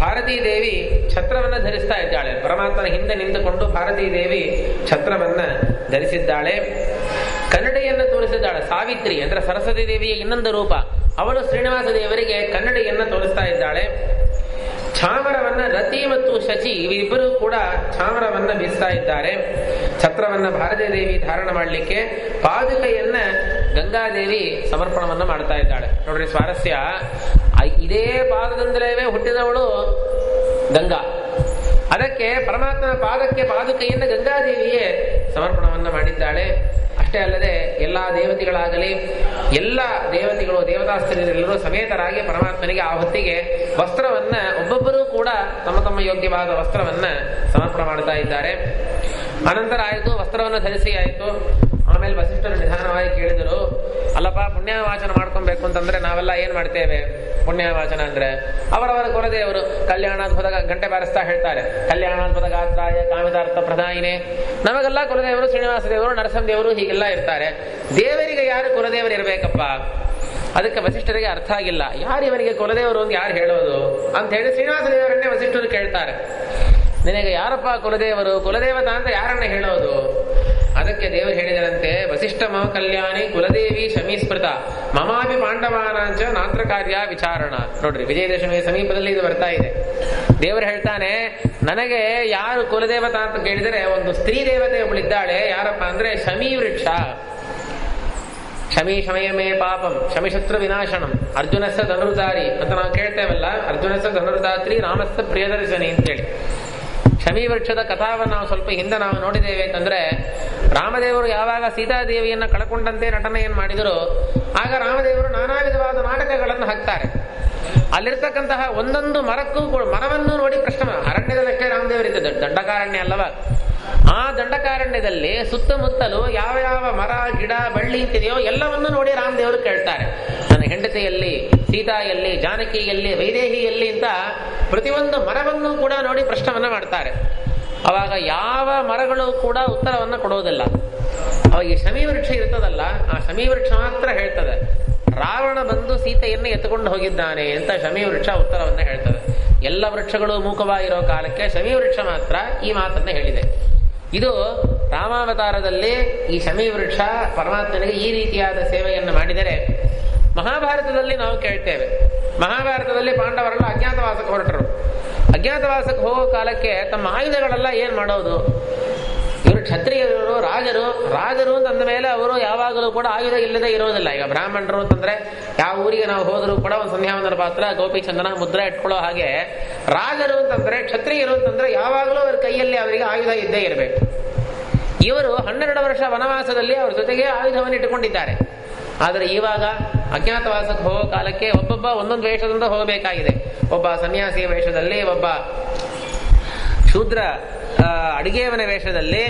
ಭಾರತೀ ದೇವಿ ಛತ್ರವನ್ನ ಧರಿಸ್ತಾ ಇದ್ದಾಳೆ. ಪರಮಾತ್ಮನ ಹಿಂದೆ ನಿಂತುಕೊಂಡು ಭಾರತೀ ದೇವಿ ಛತ್ರವನ್ನ ಧರಿಸಿದ್ದಾಳೆ. ಕನ್ನಡಿಯನ್ನು ತೋರಿಸಿದ್ದಾಳೆ. ಸಾವಿತ್ರಿ ಅಂದ್ರೆ ಸರಸ್ವತಿ ದೇವಿಯ ಇನ್ನೊಂದು ರೂಪ, ಅವಳು ಶ್ರೀನಿವಾಸ ದೇವರಿಗೆ ಕನ್ನಡಿಯನ್ನು ತೋರಿಸ್ತಾ ಇದ್ದಾಳೆ. ಚಾಮರವನ್ನ ರತಿ ಮತ್ತು ಶಚಿ ಇವಿಬ್ಬರು ಕೂಡ ಚಾಮರವನ್ನ ಬೀಸ್ತಾ ಇದ್ದಾರೆ. ಛತ್ರವನ್ನ ಭಾರತೀ ದೇವಿ ಧಾರಣ ಮಾಡಲಿಕ್ಕೆ ಪಾದುಕೆಯನ್ನ ಗಂಗಾದೇವಿ ಸಮರ್ಪಣವನ್ನ ಮಾಡ್ತಾ ಇದ್ದಾಳೆ. ನೋಡ್ರಿ ಸ್ವಾರಸ್ಯ, ಇದೇ ಪಾದದಿಂದಲೇ ಹುಟ್ಟಿದವಳು ಗಂಗಾ. ಅದಕ್ಕೆ ಪರಮಾತ್ಮನ ಪಾದಕ್ಕೆ ಪಾದುಕೆಯನ್ನು ಗಂಗಾದೇವಿಯೇ ಸಮರ್ಪಣವನ್ನ ಮಾಡಿದ್ದಾಳೆ. ಅಷ್ಟೇ ಅಲ್ಲದೆ ಎಲ್ಲಾ ದೇವತೆಗಳಾಗಲಿ ಎಲ್ಲ ದೇವತೆಗಳು ದೇವತಾಸ್ತ್ರೀಯರೆಲ್ಲರೂ ಸಮೇತರಾಗಿ ಪರಮಾತ್ಮನಿಗೆ ಆ ಹೊತ್ತಿಗೆ ವಸ್ತ್ರವನ್ನ ಒಬ್ಬೊಬ್ಬರೂ ಕೂಡ ತಮ್ಮ ಯೋಗ್ಯವಾದ ವಸ್ತ್ರವನ್ನ ಸಮರ್ಪಣೆ ಮಾಡ್ತಾ ಇದ್ದಾರೆ. ಅನಂತರ ಆಯಿತು, ವಸ್ತ್ರವನ್ನು ಧರಿಸಿ ಆಯಿತು. ಆಮೇಲೆ ವಸಿಷ್ಠರು ನಿಧಾನವಾಗಿ ಕೇಳಿದರು, ಅಲ್ಲಪ್ಪ ಪುಣ್ಯವಾಚನ ಮಾಡ್ಕೊಬೇಕು ಅಂತಂದ್ರೆ ನಾವೆಲ್ಲ ಏನ್ ಮಾಡ್ತೇವೆ? ಪುಣ್ಯವಾಚನ ಅಂದ್ರೆ ಅವರವರ ಕುಲದೇವರು ಕಲ್ಯಾಣಾದ್ಭುತ ಗಂಟೆ ಬಾರಿಸ್ತಾ ಹೇಳ್ತಾರೆ, ಕಲ್ಯಾಣಾದ್ಭುತ ಗಾತ್ರಾಯ ಕಾಮಿತಾರ್ಥ ಪ್ರಧಾಯಿನೇ. ನಮಗೆಲ್ಲ ಕುಲದೇವರು ಶ್ರೀನಿವಾಸ ದೇವರು, ನರಸಿಂಹ ದೇವರು ಹೀಗೆಲ್ಲ ಇರ್ತಾರೆ. ದೇವರಿಗೆ ಯಾರು ಕುಲದೇವರು ಇರ್ಬೇಕಪ್ಪ? ಅದಕ್ಕೆ ವಸಿಷ್ಠರಿಗೆ ಅರ್ಥ ಆಗಿಲ್ಲ. ಯಾರು ಇವರಿಗೆ ಕುಲದೇವರು ಅಂತ ಯಾರು ಹೇಳೋದು ಅಂತ ಹೇಳಿ ಶ್ರೀನಿವಾಸ ದೇವರನ್ನೇ ವಸಿಷ್ಠರು ಕೇಳ್ತಾರೆ, ನಿನಗೆ ಯಾರಪ್ಪ ಕುಲದೇವರು, ಕುಲದೇವತಾ ಅಂತ ಯಾರನ್ನ ಹೇಳೋದು? ಅದಕ್ಕೆ ದೇವರು ಹೇಳಿದರಂತೆ, ವಸಿಷ್ಠ ಮಮ ಕಲ್ಯಾಣಿ ಕುಲದೇವಿ ಶಮೀಸ್ಮೃತ ಮಮಾಪಿ ಪಾಂಡವಾನಾಂಚ ನಾತ್ರ ಕಾರ್ಯ ವಿಚಾರಣ. ನೋಡ್ರಿ, ವಿಜಯದಶಮಿಯ ಸಮೀಪದಲ್ಲಿ ಇದು ಬರ್ತಾ ಇದೆ. ದೇವರು ಹೇಳ್ತಾನೆ, ನನಗೆ ಯಾರು ಕುಲದೇವತಾ ಅಂತ ಕೇಳಿದರೆ ಒಂದು ಸ್ತ್ರೀ ದೇವತೆ ಒಬ್ಬಳಿದ್ದಾಳೆ. ಯಾರಪ್ಪ ಅಂದ್ರೆ ಶಮೀ ವೃಕ್ಷ. ಶಮಿ ಶಮಯಮೇ ಪಾಪಂ ಶಮಿಶತ್ರು ವಿನಾಶನಂ ಅರ್ಜುನಸ್ಸ ಧನುರ್ಧಾರಿ ಅಂತ ನಾವು ಕೇಳ್ತೇವಲ್ಲ, ಅರ್ಜುನಸ್ಸ ಧನುರ್ಧಾತ್ರಿ ರಾಮಸ್ಸ ಪ್ರಿಯದರ್ಶನಿ ಅಂತೇಳಿ. ಶಮಿ ವೃಕ್ಷದ ಕಥಾವನ್ನು ನಾವು ಸ್ವಲ್ಪ ಹಿಂದೆ ನಾವು ನೋಡಿದ್ದೇವೆ. ಅಂತಂದ್ರೆ ರಾಮದೇವರು ಯಾವಾಗ ಸೀತಾದೇವಿಯನ್ನ ಕಳ್ಕೊಂಡಂತೆ ನಟನೆಯನ್ನು ಮಾಡಿದರು, ಆಗ ರಾಮದೇವರು ನಾನಾ ವಿಧವಾದ ನಾಟಕಗಳನ್ನು ಹಾಕ್ತಾರೆ. ಅಲ್ಲಿರ್ತಕ್ಕಂತಹ ಒಂದೊಂದು ಮರವನ್ನು ನೋಡಿ ಪ್ರಶ್ನೆ, ಅರಣ್ಯದಲ್ಲಷ್ಟೇ ರಾಮದೇವರಿದ್ದ, ದಂಡಕಾರಣ್ಯ ಅಲ್ಲವ. ಆ ದಂಡಕಾರಣ್ಯದಲ್ಲಿ ಸುತ್ತಮುತ್ತಲು ಯಾವ ಯಾವ ಮರ ಗಿಡ ಬಳ್ಳಿ ಅಂತಿದೆಯೋ ಎಲ್ಲವನ್ನೂ ನೋಡಿ ರಾಮದೇವರು ಕೇಳ್ತಾರೆ. ನನ್ನ ಹೆಂಡತಿಯಲ್ಲಿ, ಸೀತಾಯಲ್ಲಿ, ಜಾನಕಿಯಲ್ಲಿ, ವೈದೇಹಿಯಲ್ಲಿ ಅಂತ ಪ್ರತಿಯೊಂದು ಮರವನ್ನು ಕೂಡ ನೋಡಿ ಪ್ರಶ್ನವನ್ನ ಮಾಡ್ತಾರೆ. ಅವಾಗ ಯಾವ ಮರಗಳು ಕೂಡ ಉತ್ತರವನ್ನ ಕೊಡೋದಿಲ್ಲ. ಅವಾಗ ಈ ಶಮೀ ವೃಕ್ಷ ಇರ್ತದಲ್ಲ, ಆ ಶಮೀ ವೃಕ್ಷ ಮಾತ್ರ ಹೇಳ್ತದೆ, ರಾವಣ ಬಂದು ಸೀತೆಯನ್ನು ಎತ್ತುಕೊಂಡು ಹೋಗಿದ್ದಾನೆ ಅಂತ ಶಮೀ ವೃಕ್ಷ ಉತ್ತರವನ್ನ ಹೇಳ್ತದೆ. ಎಲ್ಲ ವೃಕ್ಷಗಳು ಮೂಕವಾಗಿರೋ ಕಾಲಕ್ಕೆ ಶಮೀ ವೃಕ್ಷ ಮಾತ್ರ ಈ ಮಾತನ್ನ ಹೇಳಿದೆ. ಇದು ರಾಮಾವತಾರದಲ್ಲಿ ಈ ಶಮೀ ವೃಕ್ಷ ಪರಮಾತ್ಮನಿಗೆ ಈ ರೀತಿಯಾದ ಸೇವೆಯನ್ನು ಮಾಡಿದರೆ, ಮಹಾಭಾರತದಲ್ಲಿ ನಾವು ಕೇಳ್ತೇವೆ. ಮಹಾಭಾರತದಲ್ಲಿ ಪಾಂಡವರೆಲ್ಲ ಅಜ್ಞಾತವಾಸಕ್ಕೆ ಹೊರಟರು. ಅಜ್ಞಾತವಾಸಕ್ಕೆ ಹೋಗೋ ಕಾಲಕ್ಕೆ ತಮ್ಮ ಆಯುಧಗಳೆಲ್ಲ ಏನ್ ಮಾಡೋದು? ಇವರು ಕ್ಷತ್ರಿಯರು, ರಾಜರು ಅಂತಂದ ಮೇಲೆ ಅವರು ಯಾವಾಗಲೂ ಕೂಡ ಆಯುಧ ಇಲ್ಲದೆ ಇರೋದಿಲ್ಲ. ಈಗ ಬ್ರಾಹ್ಮಣರು ಅಂತಂದ್ರೆ ಯಾವ ಊರಿಗೆ ನಾವು ಹೋದರೂ ಕೂಡ ಒಂದು ಸಂಧ್ಯಾವಂದನ ಪಾತ್ರ, ಗೋಪಿ ಚಂದನ, ಮುದ್ರೆ ಇಟ್ಕೊಳ್ಳೋ ಹಾಗೆ, ರಾಜರು ಅಂತಂದ್ರೆ, ಕ್ಷತ್ರಿಯರು ಅಂತಂದ್ರೆ ಯಾವಾಗಲೂ ಅವರ ಕೈಯಲ್ಲಿ ಅವರಿಗೆ ಆಯುಧ ಇದ್ದೇ ಇರಬೇಕು. ಇವರು 12 ವರ್ಷ ವನವಾಸದಲ್ಲಿ ಅವ್ರ ಜೊತೆಗೆ ಆಯುಧವನ್ನು ಇಟ್ಟುಕೊಂಡಿದ್ದಾರೆ. ಆದರೆ ಇವಾಗ ಅಜ್ಞಾತವಾಸಕ್ಕೆ ಹೋಗೋ ಕಾಲಕ್ಕೆ ಒಬ್ಬೊಬ್ಬ ಒಂದೊಂದು ವೇಷದಿಂದ ಹೋಗಬೇಕಾಗಿದೆ. ಒಬ್ಬ ಸನ್ಯಾಸಿಯ ವೇಷದಲ್ಲಿ, ಒಬ್ಬ ಶೂದ್ರ ಅಡಿಗೆಯವನ ವೇಷದಲ್ಲಿ,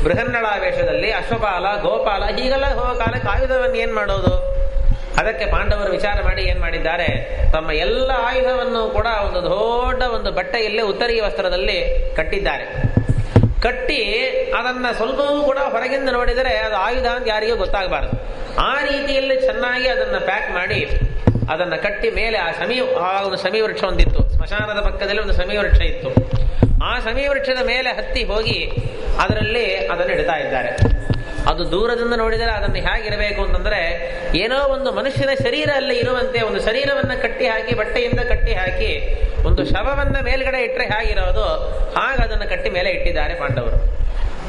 ಬೃಹನ್ನಳ ವೇಷದಲ್ಲಿ, ಅಶ್ವಪಾಲ, ಗೋಪಾಲ, ಹೀಗೆಲ್ಲ ಹೋಗೋ ಕಾಲಕ್ಕೆ ಆಯುಧವನ್ನು ಏನ್ ಮಾಡೋದು? ಅದಕ್ಕೆ ಪಾಂಡವರು ವಿಚಾರ ಮಾಡಿ ಏನ್ ಮಾಡಿದ್ದಾರೆ, ತಮ್ಮ ಎಲ್ಲ ಆಯುಧವನ್ನು ಕೂಡ ಒಂದು ದೊಡ್ಡ ಒಂದು ಬಟ್ಟೆಯಲ್ಲಿ ಉತ್ತರೀಯ ವಸ್ತ್ರದಲ್ಲಿ ಕಟ್ಟಿದ್ದಾರೆ. ಕಟ್ಟಿ ಅದನ್ನ ಸ್ವಲ್ಪವೂ ಕೂಡ ಹೊರಗಿಂದ ನೋಡಿದರೆ ಅದು ಆಯುಧ ಅಂತ ಯಾರಿಗೂ ಗೊತ್ತಾಗಬಾರದು. ಆ ರೀತಿಯಲ್ಲಿ ಚೆನ್ನಾಗಿ ಅದನ್ನ ಪ್ಯಾಕ್ ಮಾಡಿ ಅದನ್ನ ಕಟ್ಟಿ ಮೇಲೆ ಒಂದು ಶಮೀ ವೃಕ್ಷ ಒಂದಿತ್ತು, ಸ್ಮಶಾನದ ಪಕ್ಕದಲ್ಲಿ ಒಂದು ಶಮೀ ವೃಕ್ಷ ಇತ್ತು. ಆ ಶಮೀ ವೃಕ್ಷದ ಮೇಲೆ ಹತ್ತಿ ಹೋಗಿ ಅದರಲ್ಲಿ ಅದನ್ನು ಇಡ್ತಾ ಇದ್ದಾರೆ. ಅದು ದೂರದಿಂದ ನೋಡಿದರೆ ಅದನ್ನು ಹೇಗಿರಬೇಕು ಅಂತಂದ್ರೆ, ಏನೋ ಒಂದು ಮನುಷ್ಯನ ಶರೀರ ಅಲ್ಲಿ ಇರುವಂತೆ ಒಂದು ಶರೀರವನ್ನ ಕಟ್ಟಿ ಹಾಕಿ, ಬಟ್ಟೆಯಿಂದ ಕಟ್ಟಿ ಹಾಕಿ ಒಂದು ಶವವನ್ನ ಮೇಲ್ಗಡೆ ಇಟ್ಟರೆ ಹೇಗಿರೋದು ಹಾಗೆ ಅದನ್ನು ಕಟ್ಟಿ ಮೇಲೆ ಇಟ್ಟಿದ್ದಾರೆ ಪಾಂಡವರು.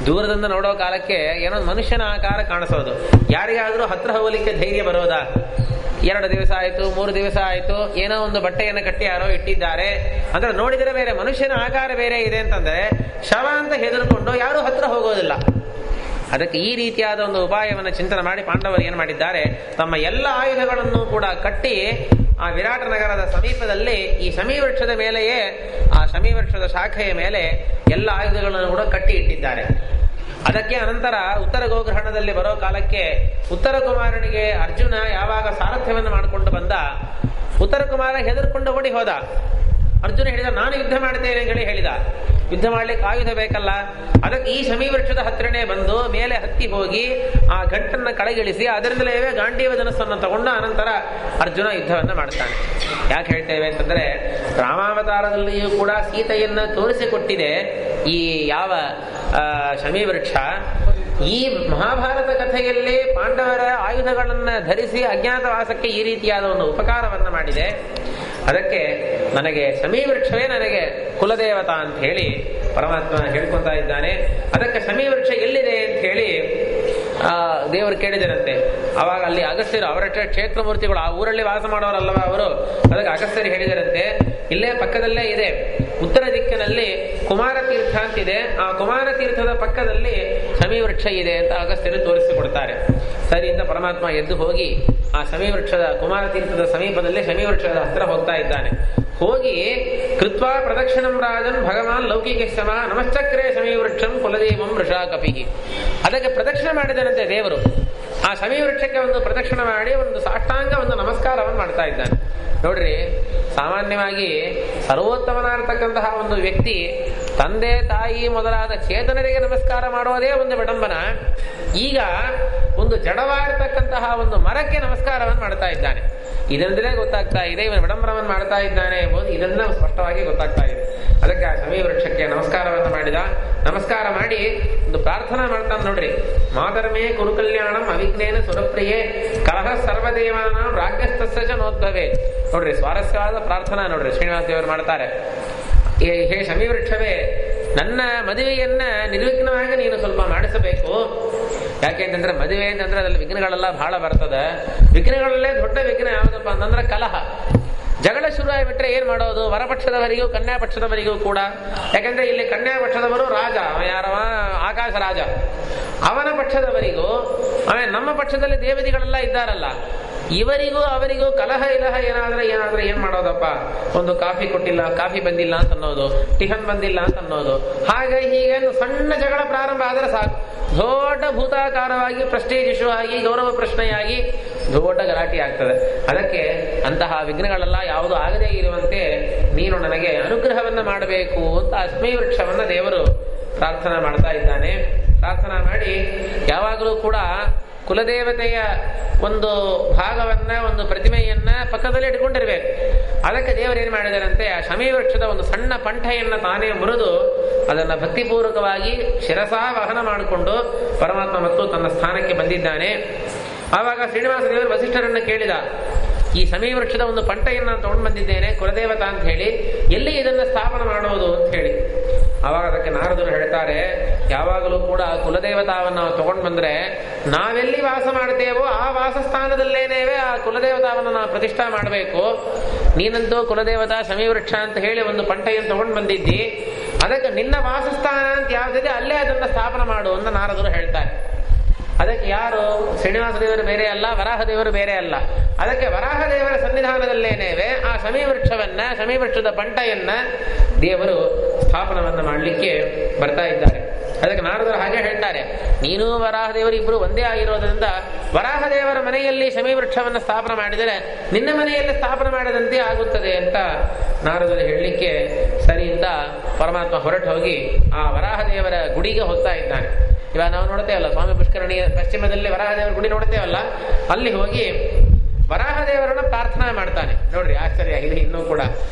ದೂರದಿಂದ ನೋಡೋ ಕಾಲಕ್ಕೆ ಏನೋ ಮನುಷ್ಯನ ಆಕಾರ ಕಾಣಿಸೋದು. ಯಾರಿಗಾದ್ರೂ ಹತ್ರ ಹೋಗಲಿಕ್ಕೆ ಧೈರ್ಯ ಬರೋದಾ? 2 ದಿವಸ ಆಯ್ತು, 3 ದಿವಸ ಆಯ್ತು, ಏನೋ ಒಂದು ಬಟ್ಟೆಯನ್ನು ಕಟ್ಟಿ ಯಾರೋ ಇಟ್ಟಿದ್ದಾರೆ ಅಂದ್ರೆ ನೋಡಿದರೆ ಬೇರೆ, ಮನುಷ್ಯನ ಆಕಾರ ಬೇರೆ ಇದೆ ಅಂತಂದ್ರೆ ಶವ ಅಂತ ಹೆದರ್ಕೊಂಡು ಯಾರು ಹತ್ರ ಹೋಗೋದಿಲ್ಲ. ಅದಕ್ಕೆ ಈ ರೀತಿಯಾದ ಒಂದು ಉಪಾಯವನ್ನು ಚಿಂತನೆ ಮಾಡಿ ಪಾಂಡವರು ಏನ್ ಮಾಡಿದ್ದಾರೆ, ತಮ್ಮ ಎಲ್ಲ ಆಯುಧಗಳನ್ನು ಕೂಡ ಕಟ್ಟಿ ಆ ವಿರಾಟ ನಗರದ ಸಮೀಪದಲ್ಲಿ ಈ ಶಮೀ ವೃಕ್ಷದ ಮೇಲೆಯೇ, ಆ ಶಮೀ ವೃಕ್ಷದ ಶಾಖೆಯ ಮೇಲೆ ಎಲ್ಲ ಆಯುಧಗಳನ್ನು ಕೂಡ ಕಟ್ಟಿ ಇಟ್ಟಿದ್ದಾರೆ. ಅದಕ್ಕೆ ಅನಂತರ ಉತ್ತರ ಗೋಗ್ರಹಣದಲ್ಲಿ ಬರೋ ಕಾಲಕ್ಕೆ ಉತ್ತರ ಕುಮಾರನಿಗೆ ಅರ್ಜುನ ಯಾವಾಗ ಸಾರಥ್ಯವನ್ನು ಮಾಡಿಕೊಂಡು ಬಂದ, ಉತ್ತರ ಕುಮಾರ ಹೆದರ್ಕೊಂಡು ಓಡಿ ಹೋದ. ಅರ್ಜುನ ಹೇಳಿದ, ನಾನು ಯುದ್ಧ ಮಾಡ್ತೇನೆ ಅಂತ ಹೇಳಿ ಹೇಳಿದ. ಯುದ್ಧ ಮಾಡ್ಲಿಕ್ಕೆ ಆಯುಧ ಬೇಕಲ್ಲ, ಅದಕ್ಕೆ ಈ ಶಮೀ ವೃಕ್ಷದ ಹತ್ತಿರನೇ ಬಂದು ಮೇಲೆ ಹತ್ತಿ ಹೋಗಿ ಆ ಗಂಟನ್ನ ಕಳೆಗಿಳಿಸಿ ಅದರಿಂದಲೇ ಗಾಂಡೀವ ಧನಸ್ಸನ್ನು ತಗೊಂಡು ಅನಂತರ ಅರ್ಜುನ ಯುದ್ಧವನ್ನ ಮಾಡ್ತಾನೆ. ಯಾಕೆ ಹೇಳ್ತೇವೆ ಅಂತಂದ್ರೆ, ರಾಮಾವತಾರದಲ್ಲಿಯೂ ಕೂಡ ಸೀತೆಯನ್ನ ತೋರಿಸಿಕೊಟ್ಟಿದೆ ಈ ಯಾವ ಶಮೀ ವೃಕ್ಷ. ಈ ಮಹಾಭಾರತ ಕಥೆಯಲ್ಲಿ ಪಾಂಡವರ ಆಯುಧಗಳನ್ನ ಧರಿಸಿ ಅಜ್ಞಾತವಾಸಕ್ಕೆ ಈ ರೀತಿಯಾದ ಒಂದು ಉಪಕಾರವನ್ನ ಮಾಡಿದೆ. ಅದಕ್ಕೆ ನನಗೆ ಶಮೀ ವೃಕ್ಷವೇ ನನಗೆ ಕುಲದೇವತಾ ಅಂತ ಹೇಳಿ ಪರಮಾತ್ಮ ಹೇಳ್ಕೊತಾ ಇದ್ದಾನೆ. ಅದಕ್ಕೆ ಶಮೀ ವೃಕ್ಷ ಎಲ್ಲಿದೆ ಅಂತ ಹೇಳಿ ದೇವರು ಕೇಳಿದರಂತೆ. ಅವಾಗ ಅಲ್ಲಿ ಅಗಸ್ತ್ಯರು, ಅವರ ಕ್ಷೇತ್ರ ಮೂರ್ತಿಗಳು, ಆ ಊರಲ್ಲಿ ವಾಸ ಮಾಡೋರಲ್ಲವ ಅವರು, ಅದಕ್ಕೆ ಅಗಸ್ತ್ಯರು ಹೇಳಿದರಂತೆ, ಇಲ್ಲೇ ಪಕ್ಕದಲ್ಲೇ ಇದೆ, ಉತ್ತರ ದಿಕ್ಕಿನಲ್ಲಿ ಕುಮಾರ ತೀರ್ಥ ಅಂತಿದೆ, ಆ ಕುಮಾರ ತೀರ್ಥದ ಪಕ್ಕದಲ್ಲಿ ಶಮೀ ವೃಕ್ಷ ಇದೆ ಅಂತ ಅಗಸ್ತ್ಯರು ತೋರಿಸಿಕೊಡ್ತಾರೆ. ಸರಿ ಅಂತ ಪರಮಾತ್ಮ ಎದ್ದು ಹೋಗಿ ಆ ಶಮೀ ವೃಕ್ಷದ ಕುಮಾರ ತೀರ್ಥದ ಸಮೀಪದಲ್ಲಿ ಶಮೀ ವೃಕ್ಷದ ಹತ್ರ ಹೋಗ್ತಾ ಇದ್ದಾನೆ. ಹೋಗಿ ಕೃತ್ವಾ ಪ್ರದಕ್ಷಿಣಂ ರಾಜನ್ ಭಗವಾನ್ ಲೌಕಿಕ ಶಮ ನಮಶ್ಚಕ್ರೇ ಶಮೀ ವೃಕ್ಷಂ ಕುಲದೇವಂ ವೃಷಾ ಕಪಿಹಿ. ಅದಕ್ಕೆ ಪ್ರದಕ್ಷಿಣೆ ಮಾಡಿದನಂತೆ ದೇವರು. ಆ ಶಮೀ ವೃಕ್ಷಕ್ಕೆ ಒಂದು ಪ್ರದಕ್ಷಿಣೆ ಮಾಡಿ ಒಂದು ಸಾಷ್ಟಾಂಗ ಒಂದು ನಮಸ್ಕಾರವನ್ನು ಮಾಡ್ತಾ ಇದ್ದಾನೆ. ನೋಡ್ರಿ, ಸಾಮಾನ್ಯವಾಗಿ ಸರ್ವೋತ್ತಮನಾಗಿರ್ತಕ್ಕಂತಹ ಒಂದು ವ್ಯಕ್ತಿ ತಂದೆ ತಾಯಿ ಮೊದಲಾದ ಚೇತನರಿಗೆ ನಮಸ್ಕಾರ ಮಾಡೋದೇ ಒಂದು ವಿಡಂಬನ. ಈಗ ಒಂದು ಜಡವಾಗಿರ್ತಕ್ಕಂತಹ ಒಂದು ಮರಕ್ಕೆ ನಮಸ್ಕಾರವನ್ನು ಮಾಡ್ತಾ ಇದ್ದಾನೆ. ಇದರಿಂದಲೇ ಗೊತ್ತಾಗ್ತಾ ಇದೆ ಇವನು ವಿಡಂಬನವನ್ನು ಮಾಡ್ತಾ ಇದ್ದಾನೆ ಎಂಬುದು ಇದನ್ನ ಸ್ಪಷ್ಟವಾಗಿ ಗೊತ್ತಾಗ್ತಾ ಇದೆ. ಅದಕ್ಕೆ ಆ ಶಮೀ ವೃಕ್ಷಕ್ಕೆ ನಮಸ್ಕಾರವನ್ನು ಮಾಡಿದ. ನಮಸ್ಕಾರ ಮಾಡಿ ಒಂದು ಪ್ರಾರ್ಥನಾ ಮಾಡ್ತಾನೆ ನೋಡ್ರಿ. ಮಾತರ್ಮೇ ಕುರು ಕಲ್ಯಾಣಂ ಅವಿಘ್ನೇನ ಸುರಪ್ರಿಯೇ ಕಲಹ ಸರ್ವದೇವಾನಾಂ ರಾಜ್ಯಸ್ತಸ್ಯ ಚ ನೋದ್ಭವೇ. ನೋಡ್ರಿ, ಸ್ವಾರಸ್ಯವಾದ ಪ್ರಾರ್ಥನಾ ನೋಡ್ರಿ ಶ್ರೀನಿವಾಸ ದೇವರು ಮಾಡ್ತಾರೆ. ಹೇ ಶಮೀ ವೃಕ್ಷವೇ, ನನ್ನ ಮದುವೆಯನ್ನ ನಿರ್ವಿಘ್ನವಾಗಿ ನೀನು ಸ್ವಲ್ಪ ಮಾಡಿಸಬೇಕು. ಯಾಕೆಂತಂದ್ರೆ ಮದುವೆ ಅಂತಂದ್ರೆ ಅದ್ರಲ್ಲಿ ವಿಘ್ನಗಳೆಲ್ಲ ಬಹಳ ಬರ್ತದೆ. ವಿಘ್ನಗಳಲ್ಲೇ ದೊಡ್ಡ ವಿಘ್ನ ಯಾವುದಪ್ಪ ಅಂತಂದ್ರೆ ಕಲಹ. ಜಗಳ ಶುರು ಆಗಿಬಿಟ್ರೆ ಏನ್ ಮಾಡೋದು? ವರಪಕ್ಷದವರಿಗೂ ಕನ್ಯಾ ಪಕ್ಷದವರಿಗೂ ಕೂಡ. ಯಾಕಂದ್ರೆ ಇಲ್ಲಿ ಕನ್ಯಾ ಪಕ್ಷದವರು ರಾಜ, ಯಾರವ ಆಕಾಶ ರಾಜ, ಅವನ ಪಕ್ಷದವರಿಗೂ ನಮ್ಮ ಪಕ್ಷದಲ್ಲಿ ದೇವತೆಗಳೆಲ್ಲ ಇದ್ದಾರಲ್ಲ, ಇವರಿಗೂ ಅವರಿಗೂ ಕಲಹ ಇಲಹ ಏನಾದ್ರೆ ಏನ್ ಮಾಡೋದಪ್ಪ? ಒಂದು ಕಾಫಿ ಕೊಟ್ಟಿಲ್ಲ, ಕಾಫಿ ಬಂದಿಲ್ಲ ಅಂತ ಅನ್ನೋದು, ಟಿಫನ್ ಬಂದಿಲ್ಲ ಅಂತ ಅನ್ನೋದು, ಹಾಗೆ ಹೀಗೆ ಸಣ್ಣ ಜಗಳ ಪ್ರಾರಂಭ ಆದ್ರೆ ಸಾಕು, ದೊಡ್ಡ ಭೂತಾಕಾರವಾಗಿ ಪ್ರೆಸ್ಟೀಜ್ ಇಶ್ಯೂ ಆಗಿ ಗೌರವ ಪ್ರಶ್ನೆಯಾಗಿ ದೊಡ್ಡ ಗಲಾಟೆ ಆಗ್ತದೆ. ಅದಕ್ಕೆ ಅಂತಹ ವಿಘ್ನಗಳೆಲ್ಲ ಯಾವುದು ಆಗದೇ ಇರುವಂತೆ ನೀನು ನನಗೆ ಅನುಗ್ರಹವನ್ನ ಮಾಡಬೇಕು ಅಂತ ಶಮೀ ವೃಕ್ಷವನ್ನ ದೇವರು ಪ್ರಾರ್ಥನಾ ಮಾಡ್ತಾ ಇದ್ದಾನೆ. ಪ್ರಾರ್ಥನಾ ಮಾಡಿ ಯಾವಾಗಲೂ ಕೂಡ ಕುಲದೇವತೆಯ ಒಂದು ಭಾಗವನ್ನ, ಒಂದು ಪ್ರತಿಮೆಯನ್ನ ಪಕ್ಕದಲ್ಲಿ ಇಟ್ಕೊಂಡಿರ್ಬೇಕು. ಅದಕ್ಕೆ ದೇವರು ಏನ್ ಮಾಡಿದಾರಂತೆ, ಆ ಶಮೀ ವೃಕ್ಷದ ಒಂದು ಸಣ್ಣ ಪಂಠೆಯನ್ನ ತಾನೇ ಮುರಿದು ಅದನ್ನ ಭಕ್ತಿಪೂರ್ವಕವಾಗಿ ಶಿರಸಾ ವಹನ ಮಾಡಿಕೊಂಡು ಪರಮಾತ್ಮ ಮತ್ತು ತನ್ನ ಸ್ಥಾನಕ್ಕೆ ಬಂದಿದ್ದಾನೆ. ಆವಾಗ ಶ್ರೀನಿವಾಸ ದೇವರು ವಸಿಷ್ಠರನ್ನ ಕೇಳಿದ, ಈ ಶಮೀ ವೃಕ್ಷದ ಒಂದು ಪಂಟೆಯನ್ನು ನಾನು ತಗೊಂಡು ಬಂದಿದ್ದೇನೆ ಕುಲದೇವತಾ ಅಂತ ಹೇಳಿ, ಎಲ್ಲಿ ಇದನ್ನ ಸ್ಥಾಪನೆ ಮಾಡೋದು ಅಂತ ಹೇಳಿ. ಆವಾಗ ಅದಕ್ಕೆ ನಾರದರು ಹೇಳ್ತಾರೆ, ಯಾವಾಗಲೂ ಕೂಡ ಕುಲದೇವತಾವನ್ನು ನಾವು ತಗೊಂಡು ಬಂದ್ರೆ ನಾವೆಲ್ಲಿ ವಾಸ ಮಾಡ್ತೇವೋ ಆ ವಾಸಸ್ಥಾನದಲ್ಲೇನೇವೆ ಆ ಕುಲದೇವತಾವನ್ನು ನಾವು ಪ್ರತಿಷ್ಠಾ ಮಾಡಬೇಕು. ನೀನಂತೂ ಕುಲದೇವತಾ ಶಮೀ ವೃಕ್ಷ ಅಂತ ಹೇಳಿ ಒಂದು ಪಂಟೆಯನ್ನು ತಗೊಂಡು ಬಂದಿದ್ದಿ, ಅದಕ್ಕೆ ನಿನ್ನ ವಾಸಸ್ಥಾನ ಅಂತ ಯಾವುದಿದೆ ಅಲ್ಲೇ ಅದನ್ನ ಸ್ಥಾಪನೆ ಮಾಡು ಅಂತ ನಾರದರು ಹೇಳ್ತಾರೆ. ಅದಕ್ಕೆ ಯಾರು? ಶ್ರೀನಿವಾಸ ದೇವರು ಬೇರೆ ಅಲ್ಲ, ವರಾಹ ದೇವರು ಬೇರೆ ಅಲ್ಲ. ಅದಕ್ಕೆ ವರಾಹ ದೇವರ ಸನ್ನಿಧಾನದಲ್ಲೇನೇವೆ ಆ ಶಮೀ ವೃಕ್ಷವನ್ನ, ಶಮೀ ವೃಕ್ಷದ ಪಂಟೆಯನ್ನ ದೇವರು ಸ್ಥಾಪನವನ್ನ ಮಾಡಲಿಕ್ಕೆ ಬರ್ತಾ ಇದ್ದಾರೆ. ಅದಕ್ಕೆ ನಾರದರು ಹಾಗೆ ಹೇಳ್ತಾರೆ, ನೀನು ವರಾಹ ದೇವರು ಇಬ್ರು ಒಂದೇ ಆಗಿರೋದ್ರಿಂದ ವರಾಹ ದೇವರ ಮನೆಯಲ್ಲಿ ಶಮೀ ವೃಕ್ಷವನ್ನ ಸ್ಥಾಪನೆ ಮಾಡಿದರೆ ನಿನ್ನ ಮನೆಯಲ್ಲಿ ಸ್ಥಾಪನೆ ಮಾಡಿದಂತೆ ಆಗುತ್ತದೆ ಅಂತ ನಾರದರು ಹೇಳಲಿಕ್ಕೆ ಸರಿ ಅಂತ ಪರಮಾತ್ಮ ಹೊರಟು ಹೋಗಿ ಆ ವರಾಹ ದೇವರ ಗುಡಿಗೆ ಹೋಗ್ತಾ ಇದ್ದಾನೆ. ಇವಾಗ ನಾವು ನೋಡ್ತೇವಲ್ಲ ಸ್ವಾಮಿ ಪುಷ್ಕರಣಿಯ ಪಶ್ಚಿಮದಲ್ಲಿ ವರಾಹದೇವರ ಗುಡಿ ನೋಡ್ತೇವಲ್ಲ, ಅಲ್ಲಿ ಹೋಗಿ ವರಾಹದೇವರನ್ನ ಪ್ರಾರ್ಥನಾ ಮಾಡ್ತಾನೆ. ನೋಡ್ರಿ ಆಶ್ಚರ್ಯ ಇದೆ ಇನ್ನೂ ಕೂಡ.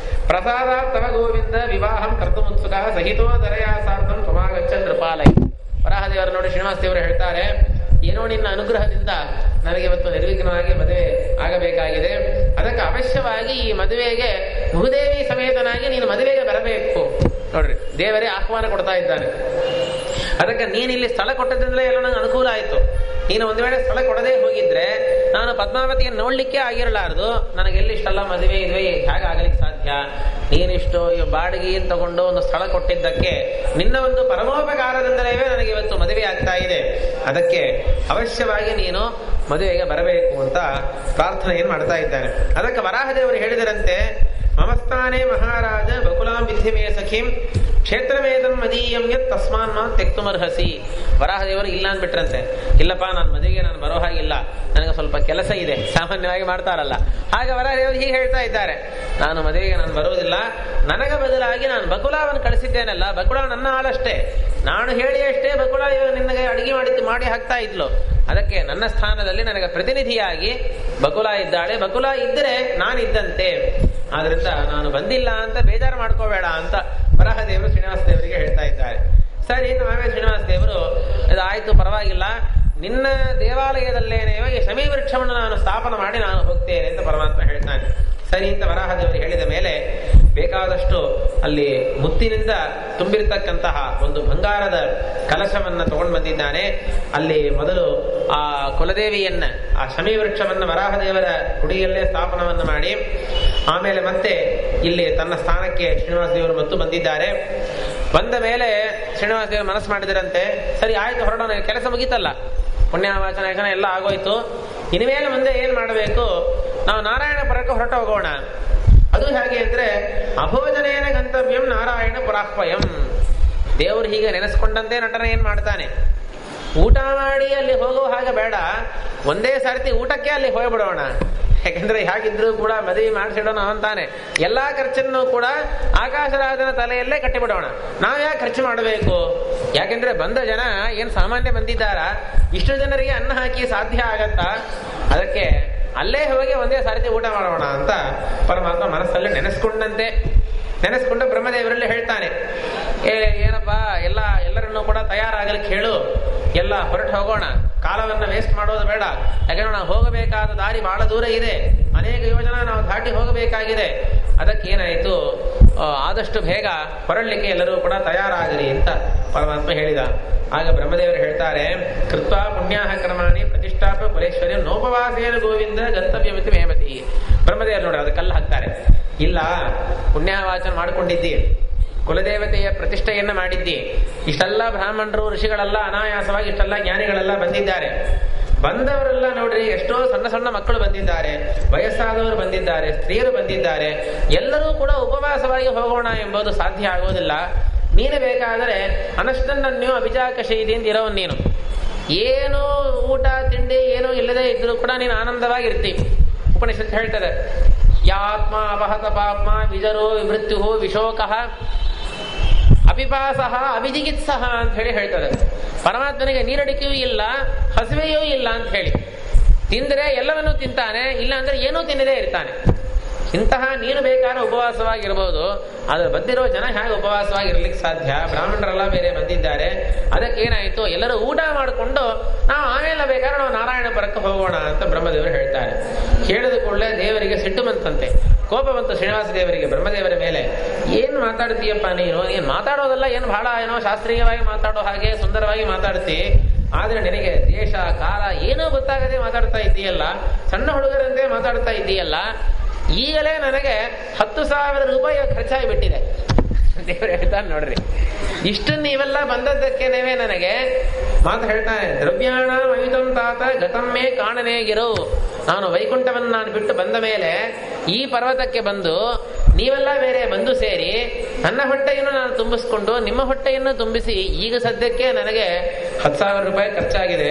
ಪ್ರಸಾದ ತವ ಗೋವಿಂದ ವಿವಾಹಂ ಕರ್ತು ಮುತ್ಸುಕ ಸಹಿತೋ ದರಯಾ ಸಾರ್ಥಂ ಸಮಾಗಚ್ಚ ನೃಪಾಲಯ. ವರಾಹದೇವರು ನೋಡಿ ಶ್ರೀನಿವಾಸ ದೇವರು ಹೇಳ್ತಾರೆ, ಏನೋ ನಿನ್ನ ಅನುಗ್ರಹದಿಂದ ನನಗೆ ಇವತ್ತು ನಿರ್ವಿಘ್ನವಾಗಿ ಮದುವೆ ಆಗಬೇಕಾಗಿದೆ. ಅದಕ್ಕೆ ಅವಶ್ಯವಾಗಿ ಈ ಮದುವೆಗೆ ಭೂದೇವಿ ಸಮೇತನಾಗಿ ನೀನು ಮದುವೆಗೆ ಬರಬೇಕು. ನೋಡ್ರಿ, ದೇವರೇ ಆಹ್ವಾನ ಕೊಡ್ತಾ ಇದ್ದಾನೆ. ಅದಕ್ಕೆ ನೀನು ಇಲ್ಲಿ ಸ್ಥಳ ಕೊಟ್ಟದ್ರಿಂದಲೇ ಎಲ್ಲ ನಂಗೆ ಅನುಕೂಲ ಆಯ್ತು. ನೀನು ಒಂದು ವೇಳೆ ಸ್ಥಳ ಕೊಡದೇ ಹೋಗಿದ್ರೆ ನಾನು ಪದ್ಮಾವತಿಯನ್ನು ನೋಡ್ಲಿಕ್ಕೆ ಆಗಿರಲಾರದು. ನನಗೆಲ್ಲಿ ಇಷ್ಟೆಲ್ಲ ಮದುವೆ ಇದ್ವೆ ಹೇಗೆ ಆಗಲಿಕ್ಕೆ ಸಾಧ್ಯ? ನೀನಿಷ್ಟು ಬಾಡಿಗೆ ತಗೊಂಡು ಒಂದು ಸ್ಥಳ ಕೊಟ್ಟಿದ್ದಕ್ಕೆ ನಿನ್ನ ಒಂದು ಪರಮೋಪಕಾರದಿಂದಲೇ ನನಗೆ ಇವತ್ತು ಮದುವೆ ಆಗ್ತಾ ಇದೆ. ಅದಕ್ಕೆ ಅವಶ್ಯವಾಗಿ ನೀನು ಮದುವೆಗೆ ಬರಬೇಕು ಅಂತ ಪ್ರಾರ್ಥನೆಯನ್ನು ಮಾಡ್ತಾ ಇದ್ದಾನೆ. ಅದಕ್ಕೆ ವರಾಹದೇವರು ಹೇಳಿದರಂತೆ, ಮಮಸ್ಥಾನೇ ಮಹಾರಾಜ ಬಕುಲಾಂ ವಿಧಿಮೇ ಸಖೀಂ ಕ್ಷೇತ್ರವೇದಂ ಮದೀಯಂ ಯತ್ ತಸ್ಮಾನ್ ಮಾ ತೆಕ್ತುಮರ್ಹಸಿ. ವರಾಹದೇವರು ಇಲ್ಲ ಅಂದ್ಬಿಟ್ರಂತೆ. ಇಲ್ಲಪ್ಪ, ನಾನು ಮದುವೆಗೆ ನಾನು ಬರೋ ಹಾಗಿಲ್ಲ, ನನಗೆ ಸ್ವಲ್ಪ ಕೆಲಸ ಇದೆ. ಸಾಮಾನ್ಯವಾಗಿ ಮಾಡ್ತಾರಲ್ಲ ಹಾಗೆ ವರಾಹದೇವರು ಹೀಗೆ ಹೇಳ್ತಾ ಇದ್ದಾರೆ, ನಾನು ಮದುವೆಗೆ ನಾನು ಬರುವುದಿಲ್ಲ. ನನಗೆ ಬದಲಾಗಿ ನಾನು ಬಕುಲಾವನ್ನು ಕಳಿಸಿದ್ದೇನಲ್ಲ, ಬಕುಲಾ ನನ್ನ ಆಳಷ್ಟೇ, ನಾನು ಹೇಳಿ ಅಷ್ಟೇ ಬಕುಲಾ ಇವಾಗ ನಿನಗೆ ಅಡಿಗೆ ಮಾಡಿ ಹಾಕ್ತಾ ಇದ್ಲು. ಅದಕ್ಕೆ ನನ್ನ ಸ್ಥಾನದಲ್ಲಿ ನನಗೆ ಪ್ರತಿನಿಧಿಯಾಗಿ ಬಕುಲಾ ಇದ್ದಾಳೆ. ಬಕುಲಾ ಇದ್ದರೆ ನಾನಿದ್ದಂತೆ. ಆದ್ರಿಂದ ನಾನು ಬಂದಿಲ್ಲ ಅಂತ ಬೇಜಾರು ಮಾಡ್ಕೋಬೇಡ ಅಂತ ವರಾಹದೇವರು ಶ್ರೀನಿವಾಸ ದೇವರಿಗೆ ಹೇಳ್ತಾ ಇದ್ದಾರೆ. ಸರಿ, ನಾವೇ ಶ್ರೀನಿವಾಸ ದೇವರು ಆಯ್ತು ಪರವಾಗಿಲ್ಲ, ನಿನ್ನ ದೇವಾಲಯದಲ್ಲೇನೆ ಈ ಶಮೀ ವೃಕ್ಷವನ್ನು ನಾನು ಸ್ಥಾಪನೆ ಮಾಡಿ ನಾನು ಹೋಗ್ತೇನೆ ಅಂತ ಪರಮಾತ್ಮ ಹೇಳ್ತಾನೆ. ಸರಿ ಅಂತ ವರಾಹದೇವರು ಹೇಳಿದ ಮೇಲೆ ಬೇಕಾದಷ್ಟು ಅಲ್ಲಿ ಮುತ್ತಿನಿಂದ ತುಂಬಿರ್ತಕ್ಕಂತಹ ಒಂದು ಬಂಗಾರದ ಕಲಶವನ್ನ ತಗೊಂಡು ಬಂದಿದ್ದಾನೆ. ಅಲ್ಲಿ ಮೊದಲು ಆ ಕುಲದೇವಿಯನ್ನ, ಆ ಶಮೀ ವೃಕ್ಷವನ್ನ ವರಾಹದೇವರ ಗುಡಿಯಲ್ಲೇ ಸ್ಥಾಪನವನ್ನು ಮಾಡಿ ಆಮೇಲೆ ಮತ್ತೆ ಇಲ್ಲಿ ತನ್ನ ಸ್ಥಾನಕ್ಕೆ ಶ್ರೀನಿವಾಸ ದೇವರು ಮತ್ತು ಬಂದಿದ್ದಾರೆ. ಬಂದ ಮೇಲೆ ಶ್ರೀನಿವಾಸ ದೇವರು ಮನಸ್ಸು ಮಾಡಿದರಂತೆ, ಸರಿ ಆಯ್ತು ಹೊರಡೋಣ, ಕೆಲಸ ಮುಗೀತಲ್ಲ, ಪುಣ್ಯವಾಚನ ಎಲ್ಲ ಆಗೋಯ್ತು. ಇನ್ಮೇಲೆ ಮುಂದೆ ಏನ್ ಮಾಡಬೇಕು? ನಾವು ನಾರಾಯಣ ಪುರಕ್ಕೆ ಹೊರಟು ಹೋಗೋಣ. ಅದು ಹೇಗೆ ಅಂದ್ರೆ ಅಭೋಜನೇನ ಗಂತವ್ಯಂ ನಾರಾಯಣ ಪುರಾಹ್ವಯಂ. ದೇವರು ಹೀಗೆ ನೆನೆಸ್ಕೊಂಡಂತೆ ನಟನ ಏನ್ ಮಾಡ್ತಾನೆ, ಊಟ ಮಾಡಿ ಅಲ್ಲಿ ಹೋಗೋ ಹಾಗೆ ಬೇಡ, ಒಂದೇ ಸರ್ತಿ ಊಟಕ್ಕೆ ಅಲ್ಲಿ ಹೋಗ್ಬಿಡೋಣ. ಯಾಕಂದ್ರೆ ಹೇಗಿದ್ರು ಕೂಡ ಮದುವೆ ಮಾಡಿಸಿಡೋಣ ಅಂತಾನೆ, ಎಲ್ಲಾ ಖರ್ಚನ್ನು ಕೂಡ ಆಕಾಶರಾಜನ ತಲೆಯಲ್ಲೇ ಕಟ್ಟಿಬಿಡೋಣ. ನಾವ್ಯಾಕೆ ಖರ್ಚು ಮಾಡಬೇಕು? ಯಾಕೆಂದ್ರೆ ಬಂದ ಜನ ಏನ್ ಸಾಮಾನ್ಯ ಬಂದಿದ್ದಾರ, ಇಷ್ಟು ಜನರಿಗೆ ಅನ್ನ ಹಾಕಿ ಸಾಧ್ಯ ಆಗತ್ತಾ? ಅದಕ್ಕೆ ಅಲ್ಲೇ ಹೋಗಿ ಒಂದೇ ಸಾರಿತಿ ಊಟ ಮಾಡೋಣ ಅಂತ ಪರಮಾತ್ಮ ಮನಸ್ಸಲ್ಲಿ ನೆನೆಸ್ಕೊಂಡು ಬ್ರಹ್ಮದೇವರಲ್ಲಿ ಹೇಳ್ತಾನೆ, ಏನಪ್ಪಾ ಎಲ್ಲರನ್ನೂ ಕೂಡ ತಯಾರಾಗಲಿಕ್ಕೆ ಹೇಳು, ಎಲ್ಲ ಹೊರಟು ಹೋಗೋಣ, ಕಾಲವನ್ನು ವೇಸ್ಟ್ ಮಾಡೋದು ಬೇಡ. ಯಾಕಂದ್ರೆ ನಾವು ಹೋಗಬೇಕಾದ ದಾರಿ ಬಹಳ ದೂರ ಇದೆ, ಅನೇಕ ಯೋಜನಾ ನಾವು ದಾಟಿ ಹೋಗಬೇಕಾಗಿದೆ. ಅದಕ್ಕೇನಾಯಿತು, ಆದಷ್ಟು ಬೇಗ ಹೊರಡಲಿಕ್ಕೆ ಎಲ್ಲರೂ ಕೂಡ ತಯಾರಾಗಲಿ ಅಂತ ಪರಮಾತ್ಮ ಹೇಳಿದ. ಆಗ ಬ್ರಹ್ಮದೇವರು ಹೇಳ್ತಾರೆ, ಕೃತ್ವ ಪುಣ್ಯಾಹ ಕ್ರಮಾಣಿ ಪ್ರತಿಷ್ಠಾಪ ಪರೇಶ್ವರ್ಯ ನೋಪವಾಸೇನ ಗೋವಿಂದ ಗಂತವ್ಯಮಿತಿ ಮೇಮತಿ. ಬ್ರಹ್ಮದೇವರು ನೋಡಿ ಅದು ಕಲ್ಲು ಹಾಕ್ತಾರೆ. ಇಲ್ಲ, ಪುಣ್ಯವಾಚನ ಮಾಡಿಕೊಂಡಿದ್ದಿ, ಕುಲದೇವತೆಯ ಪ್ರತಿಷ್ಠೆಯನ್ನ ಮಾಡಿದ್ದಿ, ಇಷ್ಟೆಲ್ಲ ಬ್ರಾಹ್ಮಣರು ಋಷಿಗಳೆಲ್ಲ ಅನಾಯಾಸವಾಗಿ ಇಷ್ಟೆಲ್ಲ ಜ್ಞಾನಿಗಳೆಲ್ಲ ಬಂದಿದ್ದಾರೆ. ಬಂದವರೆಲ್ಲ ನೋಡ್ರಿ, ಎಷ್ಟೋ ಸಣ್ಣ ಸಣ್ಣ ಮಕ್ಕಳು ಬಂದಿದ್ದಾರೆ, ವಯಸ್ಸಾದವರು ಬಂದಿದ್ದಾರೆ, ಸ್ತ್ರೀಯರು ಬಂದಿದ್ದಾರೆ. ಎಲ್ಲರೂ ಕೂಡ ಉಪವಾಸವಾಗಿ ಹೋಗೋಣ ಎಂಬುದು ಸಾಧ್ಯ ಆಗೋದಿಲ್ಲ. ನೀನು ಬೇಕಾದರೆ ಅನಷ್ಟನ್ನನ್ಯೂ ಅಭಿಜಾಕಶೈಲಿಯಿಂದ ಇರೋನು ನೀನು. ಏನು ಊಟ ತಿಂಡಿ ಏನೂ ಇಲ್ಲದೆ ಇದ್ರೂ ಕೂಡ ನೀನು ಆನಂದವಾಗಿರ್ತಿ. ಉಪನಿಷತ್ತು ಹೇಳ್ತದೆ, ಯಾತ್ಮ ಅಪಹತ ಪಾಪ್ಮ ವಿಜರೋ ವಿಮೃತ್ಯು ವಿಶೋಕಃ ಅಪಿಪಾಸಃ ಅಭಿಜಿಗಿತ್ಸಹ ಅಂತ ಹೇಳಿ ಹೇಳ್ತದೆ. ಪರಮಾತ್ಮನಿಗೆ ನೀರಡಿಕೆಯೂ ಇಲ್ಲ, ಹಸಿವೆಯೂ ಇಲ್ಲ ಅಂತ ಹೇಳಿ. ತಿಂದರೆ ಎಲ್ಲವನ್ನೂ ತಿಂತಾನೆ, ಇಲ್ಲ ಅಂದ್ರೆ ಏನೂ ತಿನ್ನದೇ ಇರ್ತಾನೆ. ಇಂತಹ ನೀನು ಬೇಕಾದ್ರೆ ಉಪವಾಸವಾಗಿರ್ಬೋದು, ಆದ್ರೆ ಬಂದಿರೋ ಜನ ಹೇಗೆ ಉಪವಾಸವಾಗಿರ್ಲಿಕ್ಕೆ ಸಾಧ್ಯ? ಬ್ರಾಹ್ಮಣರೆಲ್ಲ ಬೇರೆ ಬಂದಿದ್ದಾರೆ. ಅದಕ್ಕೇನಾಯಿತು, ಎಲ್ಲರೂ ಊಟ ಮಾಡಿಕೊಂಡು ನಾವು ಆಮೇಲೆ ಬೇಕಾದ್ರೆ ನಾವು ನಾರಾಯಣ ಪರಕ್ಕೆ ಹೋಗೋಣ ಅಂತ ಬ್ರಹ್ಮದೇವರು ಹೇಳ್ತಾರೆ. ಕೇಳಿದ ಕೂಡಲೇ ದೇವರಿಗೆ ಸಿಟ್ಟು ಬಂತಂತೆ, ಕೋಪ ಬಂತು ಶ್ರೀನಿವಾಸ ದೇವರಿಗೆ ಬ್ರಹ್ಮದೇವರ ಮೇಲೆ. ಏನು ಮಾತಾಡ್ತೀಯಪ್ಪ ನೀನು? ಏನು ಮಾತಾಡೋದಲ್ಲ, ಏನು ಬಹಳ ಏನೋ ಶಾಸ್ತ್ರೀಯವಾಗಿ ಮಾತಾಡೋ ಹಾಗೆ ಸುಂದರವಾಗಿ ಮಾತಾಡ್ತಿ, ಆದ್ರೆ ನಿನಗೆ ದೇಶ ಕಾಲ ಏನೂ ಗೊತ್ತಾಗದೆ ಮಾತಾಡ್ತಾ ಇದ್ದೀಯಲ್ಲ, ಸಣ್ಣ ಹುಡುಗರಂತೆ ಮಾತಾಡ್ತಾ ಇದ್ದೀಯಲ್ಲ. ಈಗಲೇ ನನಗೆ 10,000 ರೂಪಾಯಿ ಖರ್ಚಾಗಿಬಿಟ್ಟಿದೆ. ದೇವರು ಹೇಳ್ತಾನೆ ನೋಡ್ರಿ, ಇಷ್ಟು ನೀವೆಲ್ಲ ಬಂದದ್ದಕ್ಕೇನೇವೆ ನನಗೆ ಮಾತು ಹೇಳ್ತಾನೆ. ದ್ರವ್ಯಾಣ ಅಯುತಂ ತಾತ ಗತಮ್ಮೇ ಕಾಣನೇಗಿರು. ನಾನು ವೈಕುಂಠವನ್ನು ನಾನು ಬಿಟ್ಟು ಬಂದ ಮೇಲೆ ಈ ಪರ್ವತಕ್ಕೆ ಬಂದು ನೀವೆಲ್ಲ ಬೇರೆ ಬಂದು ಸೇರಿ ನನ್ನ ಹೊಟ್ಟೆಯನ್ನು ನಾನು ತುಂಬಿಸ್ಕೊಂಡು ನಿಮ್ಮ ಹೊಟ್ಟೆಯನ್ನು ತುಂಬಿಸಿ ಈಗ ಸದ್ಯಕ್ಕೆ ನನಗೆ 10,000 ರೂಪಾಯಿ ಖರ್ಚಾಗಿದೆ.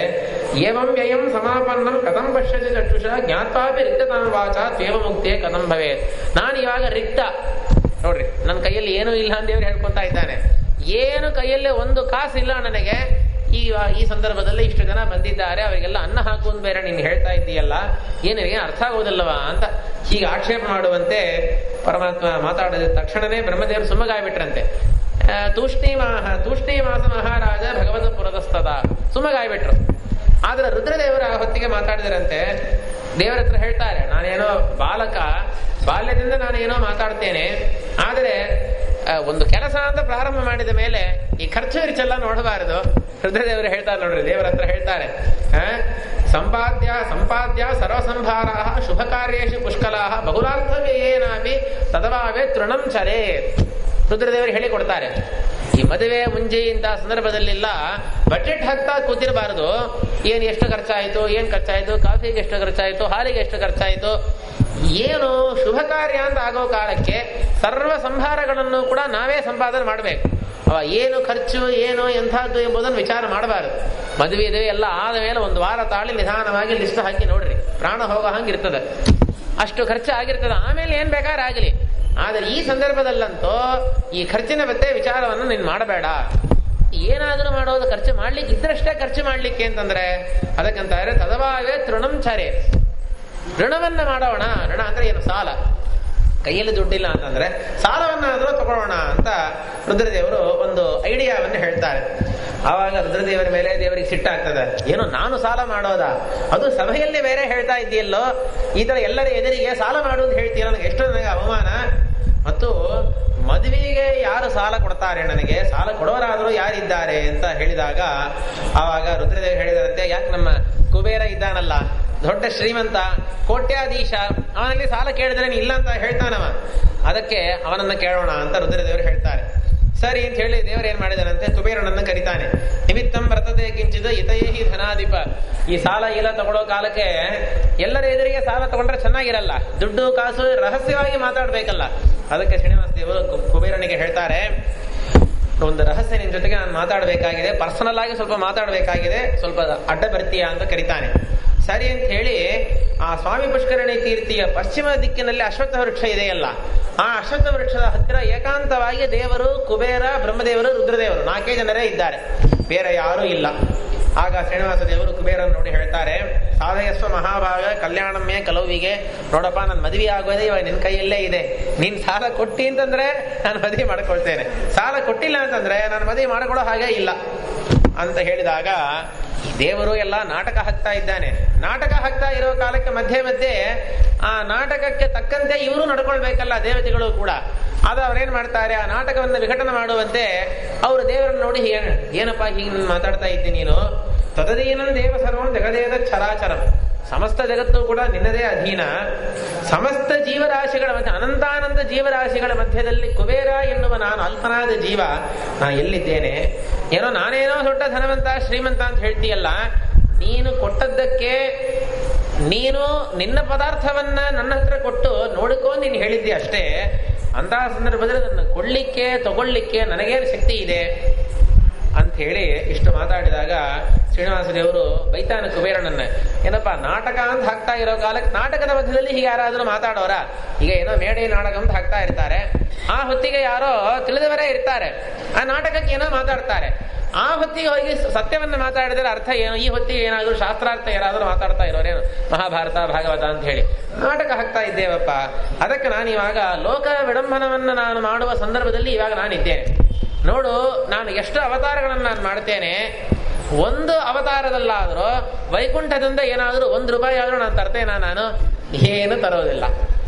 ಏವಂ ವ್ಯಯಂ ಸಮಾಪನ್ನಂ ಕಥಂ ಪಶ್ಯತಿ ಚಕ್ಷುಷ ಜ್ಞಾತ್ವಾಪಿ ರಿಕ್ತತಾಂ ವಾಚಾ ತ್ವೇವ ಮುಕ್ತಿಯೇ ಕಥಂ ಭವೇತ್. ನಾನು ಇವಾಗ ರಿಕ್ತ ನೋಡ್ರಿ, ನನ್ನ ಕೈಯಲ್ಲಿ ಏನೂ ಇಲ್ಲ ಅಂತ ದೇವರು ಹೇಳ್ಕೊತಾ ಇದ್ದಾನೆ. ಏನು ಕೈಯಲ್ಲಿ ಒಂದು ಕಾಸು ಇಲ್ಲ ನನಗೆ. ಈ ಸಂದರ್ಭದಲ್ಲಿ ಇಷ್ಟು ಜನ ಬಂದಿದ್ದಾರೆ, ಅವರಿಗೆಲ್ಲ ಅನ್ನ ಹಾಕುವುದು ಬೇರೆ ನೀನು ಹೇಳ್ತಾ ಇದ್ದೀಯಲ್ಲ, ಏನಿಗೆ ಅರ್ಥ ಆಗೋದಿಲ್ಲವಾ ಅಂತ ಹೀಗೆ ಆಕ್ಷೇಪ ಮಾಡುವಂತೆ ಪರಮಾತ್ಮ ಮಾತಾಡಿದ ತಕ್ಷಣನೇ ಬ್ರಹ್ಮದೇವರು ಸುಮ್ಮಗಾಯ್ಬಿಟ್ರಂತೆ. ತೂಷ್ಣೀಮಾಸ ಮಹಾರಾಜ ಭಗವತ ಪುರದಸ್ತದ ಸುಮ್ಮಗಾಯ್ಬಿಟ್ರು. ಆದ್ರೆ ರುದ್ರದೇವರ ಹೊತ್ತಿಗೆ ಮಾತಾಡಿದರಂತೆ. ದೇವರ ಹತ್ರ ಹೇಳ್ತಾರೆ, ನಾನೇನೋ ಬಾಲಕ, ಬಾಲ್ಯದಿಂದ ನಾನೇನೋ ಮಾತಾಡ್ತೇನೆ, ಆದರೆ ಒಂದು ಕೆಲಸ ಅಂತ ಪ್ರಾರಂಭ ಮಾಡಿದ ಮೇಲೆ ಈ ಖರ್ಚು ವೆಚ್ಚೆಲ್ಲ ನೋಡಬಾರದು. ರುದ್ರದೇವರು ಹೇಳ್ತಾರೆ ನೋಡ್ರಿ, ದೇವರ ಹತ್ರ ಹೇಳ್ತಾರೆ, ಸಂಪಾದ್ಯ ಸರ್ವಸಂಭಾರ ಶುಭ ಕಾರ್ಯೇಶು ಪುಷ್ಕಲಾ ಬಹುಲಾರ್ಥವೇನಾಪಿ ತದವಾವೇ ತೃಣಂ ಚರೇ. ರುದ್ರದೇವರು ಹೇಳಿ ಕೊಡ್ತಾರೆ, ಈ ಮದುವೆ ಮುಂಜಿ ಇಂಥ ಸಂದರ್ಭದಲ್ಲೆಲ್ಲ ಬಜೆಟ್ ಹಾಕ್ತಾ ಕೂತಿರಬಾರದು. ಎಷ್ಟು ಖರ್ಚಾಯಿತು, ಕಾಫಿಗೆ ಎಷ್ಟು ಖರ್ಚಾಯಿತು, ಹಾಲಿಗೆ ಎಷ್ಟು ಖರ್ಚಾಯಿತು, ಏನು ಶುಭ ಕಾರ್ಯ ಅಂತ ಆಗೋ ಕಾಲಕ್ಕೆ ಸರ್ವ ಸಂಭಾರಗಳನ್ನು ಕೂಡ ನಾವೇ ಸಂಪಾದನೆ ಮಾಡಬೇಕು. ಏನು ಖರ್ಚು ಏನು ಎಂಥದ್ದು ಎಂಬುದನ್ನು ವಿಚಾರ ಮಾಡಬಾರದು. ಮದುವೆ ಇದೆ ಎಲ್ಲ ಆದ ಮೇಲೆ ಒಂದು ವಾರ ತಾಳಿ ನಿಧಾನವಾಗಿ ಲಿಸ್ಟ್ ಹಾಕಿ ನೋಡ್ರಿ, ಪ್ರಾಣ ಹೋಗೋ ಹಂಗಿರ್ತದೆ. ಅಷ್ಟು ಖರ್ಚು ಆಗಿರ್ತದೆ, ಆಮೇಲೆ ಏನ್ ಬೇಕಾದ್ರೆ ಆಗಲಿ. ಆದರೆ ಈ ಸಂದರ್ಭದಲ್ಲಂತೂ ಈ ಖರ್ಚಿನ ಬಗ್ಗೆ ವಿಚಾರವನ್ನು ನೀನು ಮಾಡಬೇಡ. ಏನಾದರೂ ಮಾಡೋದು ಖರ್ಚು ಮಾಡ್ಲಿಕ್ಕೆ ಇದ್ರಷ್ಟೇ ಖರ್ಚು ಮಾಡ್ಲಿಕ್ಕೆ ಅಂತಂದ್ರೆ ಅದಕ್ಕಂತಾರೆ ತದವಾವೇ ತೃಣಂ ಚರೆ. ಋಣವನ್ನ ಮಾಡೋಣ. ಋಣ ಅಂದ್ರೆ ಏನು? ಸಾಲ. ಕೈಯಲ್ಲಿ ದುಡ್ಡಿಲ್ಲ ಅಂತಂದ್ರೆ ಸಾಲವನ್ನಾದರೂ ತಗೊಳ್ಳೋಣ ಅಂತ ರುದ್ರದೇವರು ಒಂದು ಐಡಿಯಾವನ್ನು ಹೇಳ್ತಾರೆ. ಆವಾಗ ರುದ್ರದೇವರ ಮೇಲೆ ದೇವರಿಗೆ ಸಿಟ್ಟಾಗ್ತದೆ. ಏನು ನಾನು ಸಾಲ ಮಾಡೋದಾ? ಅದು ಸಭೆಯಲ್ಲಿ ಬೇರೆ ಹೇಳ್ತಾ ಇದ್ದೀಯಲ್ಲೋ, ಈ ತರ ಎಲ್ಲರ ಎದುರಿಗೆ ಸಾಲ ಮಾಡುವುದು ಹೇಳ್ತೀಯ, ನನಗೆ ಎಷ್ಟು ನನಗೆ ಅವಮಾನ. ಮತ್ತು ಮದುವೆಗೆ ಯಾರು ಸಾಲ ಕೊಡ್ತಾರೆ, ನನಗೆ ಸಾಲ ಕೊಡೋರಾದರೂ ಯಾರಿದ್ದಾರೆ ಅಂತ ಹೇಳಿದಾಗ ಆವಾಗ ರುದ್ರದೇವರು ಹೇಳಿದರಂತೆ, ಯಾಕೆ ನಮ್ಮ ಕುಬೇರ ಇದ್ದಾನಲ್ಲ, ದೊಡ್ಡ ಶ್ರೀಮಂತ ಕೋಟ್ಯಾಧೀಶ, ಅವನಲ್ಲಿ ಸಾಲ ಕೇಳಿದ್ರೆ ಇಲ್ಲ ಅಂತ ಹೇಳ್ತಾನವ, ಅದಕ್ಕೆ ಅವನನ್ನ ಕೇಳೋಣ ಅಂತ ರುದ್ರದೇವರು ಹೇಳ್ತಾರೆ. ಸರಿ ಅಂತ ಹೇಳಿ ದೇವರು ಏನ್ ಮಾಡಿದಾನಂತೆ, ಕುಬೇರನನ್ನು ಕರೀತಾನೆ. ನಿಮಿತ್ತಂ ವ್ರತತೆ ಕಿಂಚಿದ ಇತಯೇಹಿ ಧನಾಧಿಪ. ಈ ಸಾಲ ಇಲ್ಲ ತಗೊಳ್ಳೋ ಕಾಲಕ್ಕೆ ಎಲ್ಲರ ಎದುರಿಗೆ ಸಾಲ ತಗೊಂಡ್ರೆ ಚೆನ್ನಾಗಿರಲ್ಲ, ದುಡ್ಡು ಕಾಸು ರಹಸ್ಯವಾಗಿ ಮಾತಾಡ್ಬೇಕಲ್ಲ. ಅದಕ್ಕೆ ಶ್ರೀನಿವಾಸ ದೇವರು ಕುಬೇರನಿಗೆ ಹೇಳ್ತಾರೆ, ಒಂದು ರಹಸ್ಯ ನಿನ್ ಜೊತೆಗೆ ನಾನು ಮಾತಾಡಬೇಕಾಗಿದೆ, ಪರ್ಸನಲ್ ಆಗಿ ಸ್ವಲ್ಪ ಮಾತಾಡಬೇಕಾಗಿದೆ, ಸ್ವಲ್ಪ ಅಡ್ಡ ಬರ್ತೀಯಾ ಅಂತ ಕರೀತಾನೆ. ಸರಿ ಅಂತ ಹೇಳಿ ಆ ಸ್ವಾಮಿ ಪುಷ್ಕರಣಿ ತೀರ್ಥಿಯ ಪಶ್ಚಿಮ ದಿಕ್ಕಿನಲ್ಲಿ ಅಶ್ವತ್ಥ ವೃಕ್ಷ ಇದೆಯಲ್ಲ, ಆ ಅಶ್ವತ್ಥ ವೃಕ್ಷದ ಹತ್ತಿರ ಏಕಾಂತವಾಗಿ ದೇವರು, ಕುಬೇರ, ಬ್ರಹ್ಮದೇವರು, ರುದ್ರದೇವರು 4 ಜನರೇ ಇದ್ದಾರೆ, ಬೇರೆ ಯಾರೂ ಇಲ್ಲ. ಆಗ ಶ್ರೀನಿವಾಸ ದೇವರು ಕುಬೇರನ್ನು ನೋಡಿ ಹೇಳ್ತಾರೆ, ಸಾಧಯಸ್ವ ಮಹಾಭಾಗ ಕಲ್ಯಾಣಮ್ಮೆ ಕಲವಿಗೆ, ನೋಡಪ್ಪ ನನ್ನ ಮದುವೆ ಆಗೋದೇ ಇವಾಗ ನಿನ್ನ ಕೈಯಲ್ಲೇ ಇದೆ, ನೀನ್ ಸಾಲ ಕೊಟ್ಟಿ ಅಂತಂದ್ರೆ ನಾನು ಮದುವೆ ಮಾಡ್ಕೊಳ್ತೇನೆ, ಸಾಲ ಕೊಟ್ಟಿಲ್ಲ ಅಂತಂದ್ರೆ ನಾನು ಮದುವೆ ಮಾಡ್ಕೊಳ್ಳೋ ಹಾಗೆ ಇಲ್ಲ ಅಂತ ಹೇಳಿದಾಗ ದೇವರು ಎಲ್ಲ ನಾಟಕ ಹಾಕ್ತಾ ಇದ್ದಾನೆ. ನಾಟಕ ಹಾಕ್ತಾ ಇರೋ ಕಾಲಕ್ಕೆ ಮಧ್ಯೆ ಮಧ್ಯೆ ಆ ನಾಟಕಕ್ಕೆ ತಕ್ಕಂತೆ ಇವರು ನಡ್ಕೊಳ್ಬೇಕಲ್ಲ ದೇವತೆಗಳು ಕೂಡ. ಆದ ಅವ್ರೇನ್ ಮಾಡ್ತಾರೆ, ಆ ನಾಟಕವನ್ನು ವಿಘಟನೆ ಮಾಡುವಂತೆ ಅವರು ದೇವರನ್ನು ನೋಡಿ ಏನಪ್ಪಾ ಹೀಗೆ ಮಾತಾಡ್ತಾ ಇದ್ದೀನಿ ನೀನು, ತದಧೀನಂ ದೇವ ಸರ್ವಂ ಜಗದೇದ ಚರಾಚರಂ, ಸಮಸ್ತ ಜಗತ್ತು ಕೂಡ ನಿನ್ನದೇ ಅಧೀನ, ಸಮಸ್ತ ಜೀವರಾಶಿಗಳ ಮಧ್ಯೆ ಅನಂತಾನಂತ ಜೀವರಾಶಿಗಳ ಮಧ್ಯದಲ್ಲಿ ಕುಬೇರ ಎನ್ನುವ ನಾನು ಅಲ್ಪನಾದ ಜೀವ, ನಾನು ಎಲ್ಲಿದ್ದೇನೆ, ಏನೋ ನಾನೇನೋ ದೊಡ್ಡ ಧನವಂತ ಶ್ರೀಮಂತ ಅಂತ ಹೇಳ್ತೀಯಲ್ಲ, ನೀನು ಕೊಟ್ಟದ್ದಕ್ಕೆ ನೀನು ನಿನ್ನ ಪದಾರ್ಥವನ್ನ ನನ್ನ ಹತ್ರ ಕೊಟ್ಟು ನೋಡಿಕೋ ನೀನು ಹೇಳಿದ್ದೆ ಅಷ್ಟೇ, ಅಂತಹ ಸಂದರ್ಭದಲ್ಲಿ ನನ್ನ ಕೊಳ್ಳಿಕ್ಕೆ ತಗೊಳ್ಳಿಕ್ಕೆ ನನಗೇನು ಶಕ್ತಿ ಇದೆ ಅಂತ ಹೇಳಿ ಇಷ್ಟು ಮಾತಾಡಿದಾಗ ಶ್ರೀನಿವಾಸ ದೇವರು ಬೈತಾನ ಕುಬೇರನನ್ನ, ಏನಪ್ಪಾ ನಾಟಕ ಅಂತ ಹಾಕ್ತಾ ಇರೋ ಕಾಲಕ್ಕೆ ನಾಟಕದ ಮಧ್ಯದಲ್ಲಿ ಹೀಗೆ ಯಾರಾದ್ರೂ ಮಾತಾಡೋರ, ಈಗ ಏನೋ ಮೇಡೆ ನಾಟಕ ಅಂತ ಹಾಕ್ತಾ ಇರ್ತಾರೆ, ಆ ಹೊತ್ತಿಗೆ ಯಾರೋ ತಿಳಿದವರೇ ಇರ್ತಾರೆ, ಆ ನಾಟಕಕ್ಕೆ ಏನೋ ಮಾತಾಡ್ತಾರೆ, ಆ ಹೊತ್ತಿಗೆ ಹೋಗಿ ಸತ್ಯವನ್ನ ಮಾತಾಡಿದ್ರೆ ಅರ್ಥ ಏನು, ಈ ಹೊತ್ತಿಗೆ ಏನಾದ್ರು ಶಾಸ್ತ್ರಾರ್ಥ ಏನಾದ್ರು ಮಾತಾಡ್ತಾ ಇರೋರೇನು, ಮಹಾಭಾರತ ಭಾಗವತ ಅಂತ ಹೇಳಿ ನಾಟಕ ಹಾಕ್ತಾ ಇದ್ದೇವಪ್ಪ. ಅದಕ್ಕೆ ನಾನು ಇವಾಗ ಲೋಕ ವಿಡಂಬನವನ್ನ ನಾನು ಮಾಡುವ ಸಂದರ್ಭದಲ್ಲಿ ಇವಾಗ ನಾನಿದ್ದೇನೆ ನೋಡು, ನಾನು ಎಷ್ಟು ಅವತಾರಗಳನ್ನು ನಾನು ಮಾಡ್ತೇನೆ, ಒಂದು ಅವತಾರದಲ್ಲಾದ್ರೂ ವೈಕುಂಠದಿಂದ ಏನಾದ್ರೂ ₹1 ಆದ್ರೂ ನಾನು ತರ್ತೇನಾ, ನಾನು ಏನು ತರೋದಿಲ್ಲ.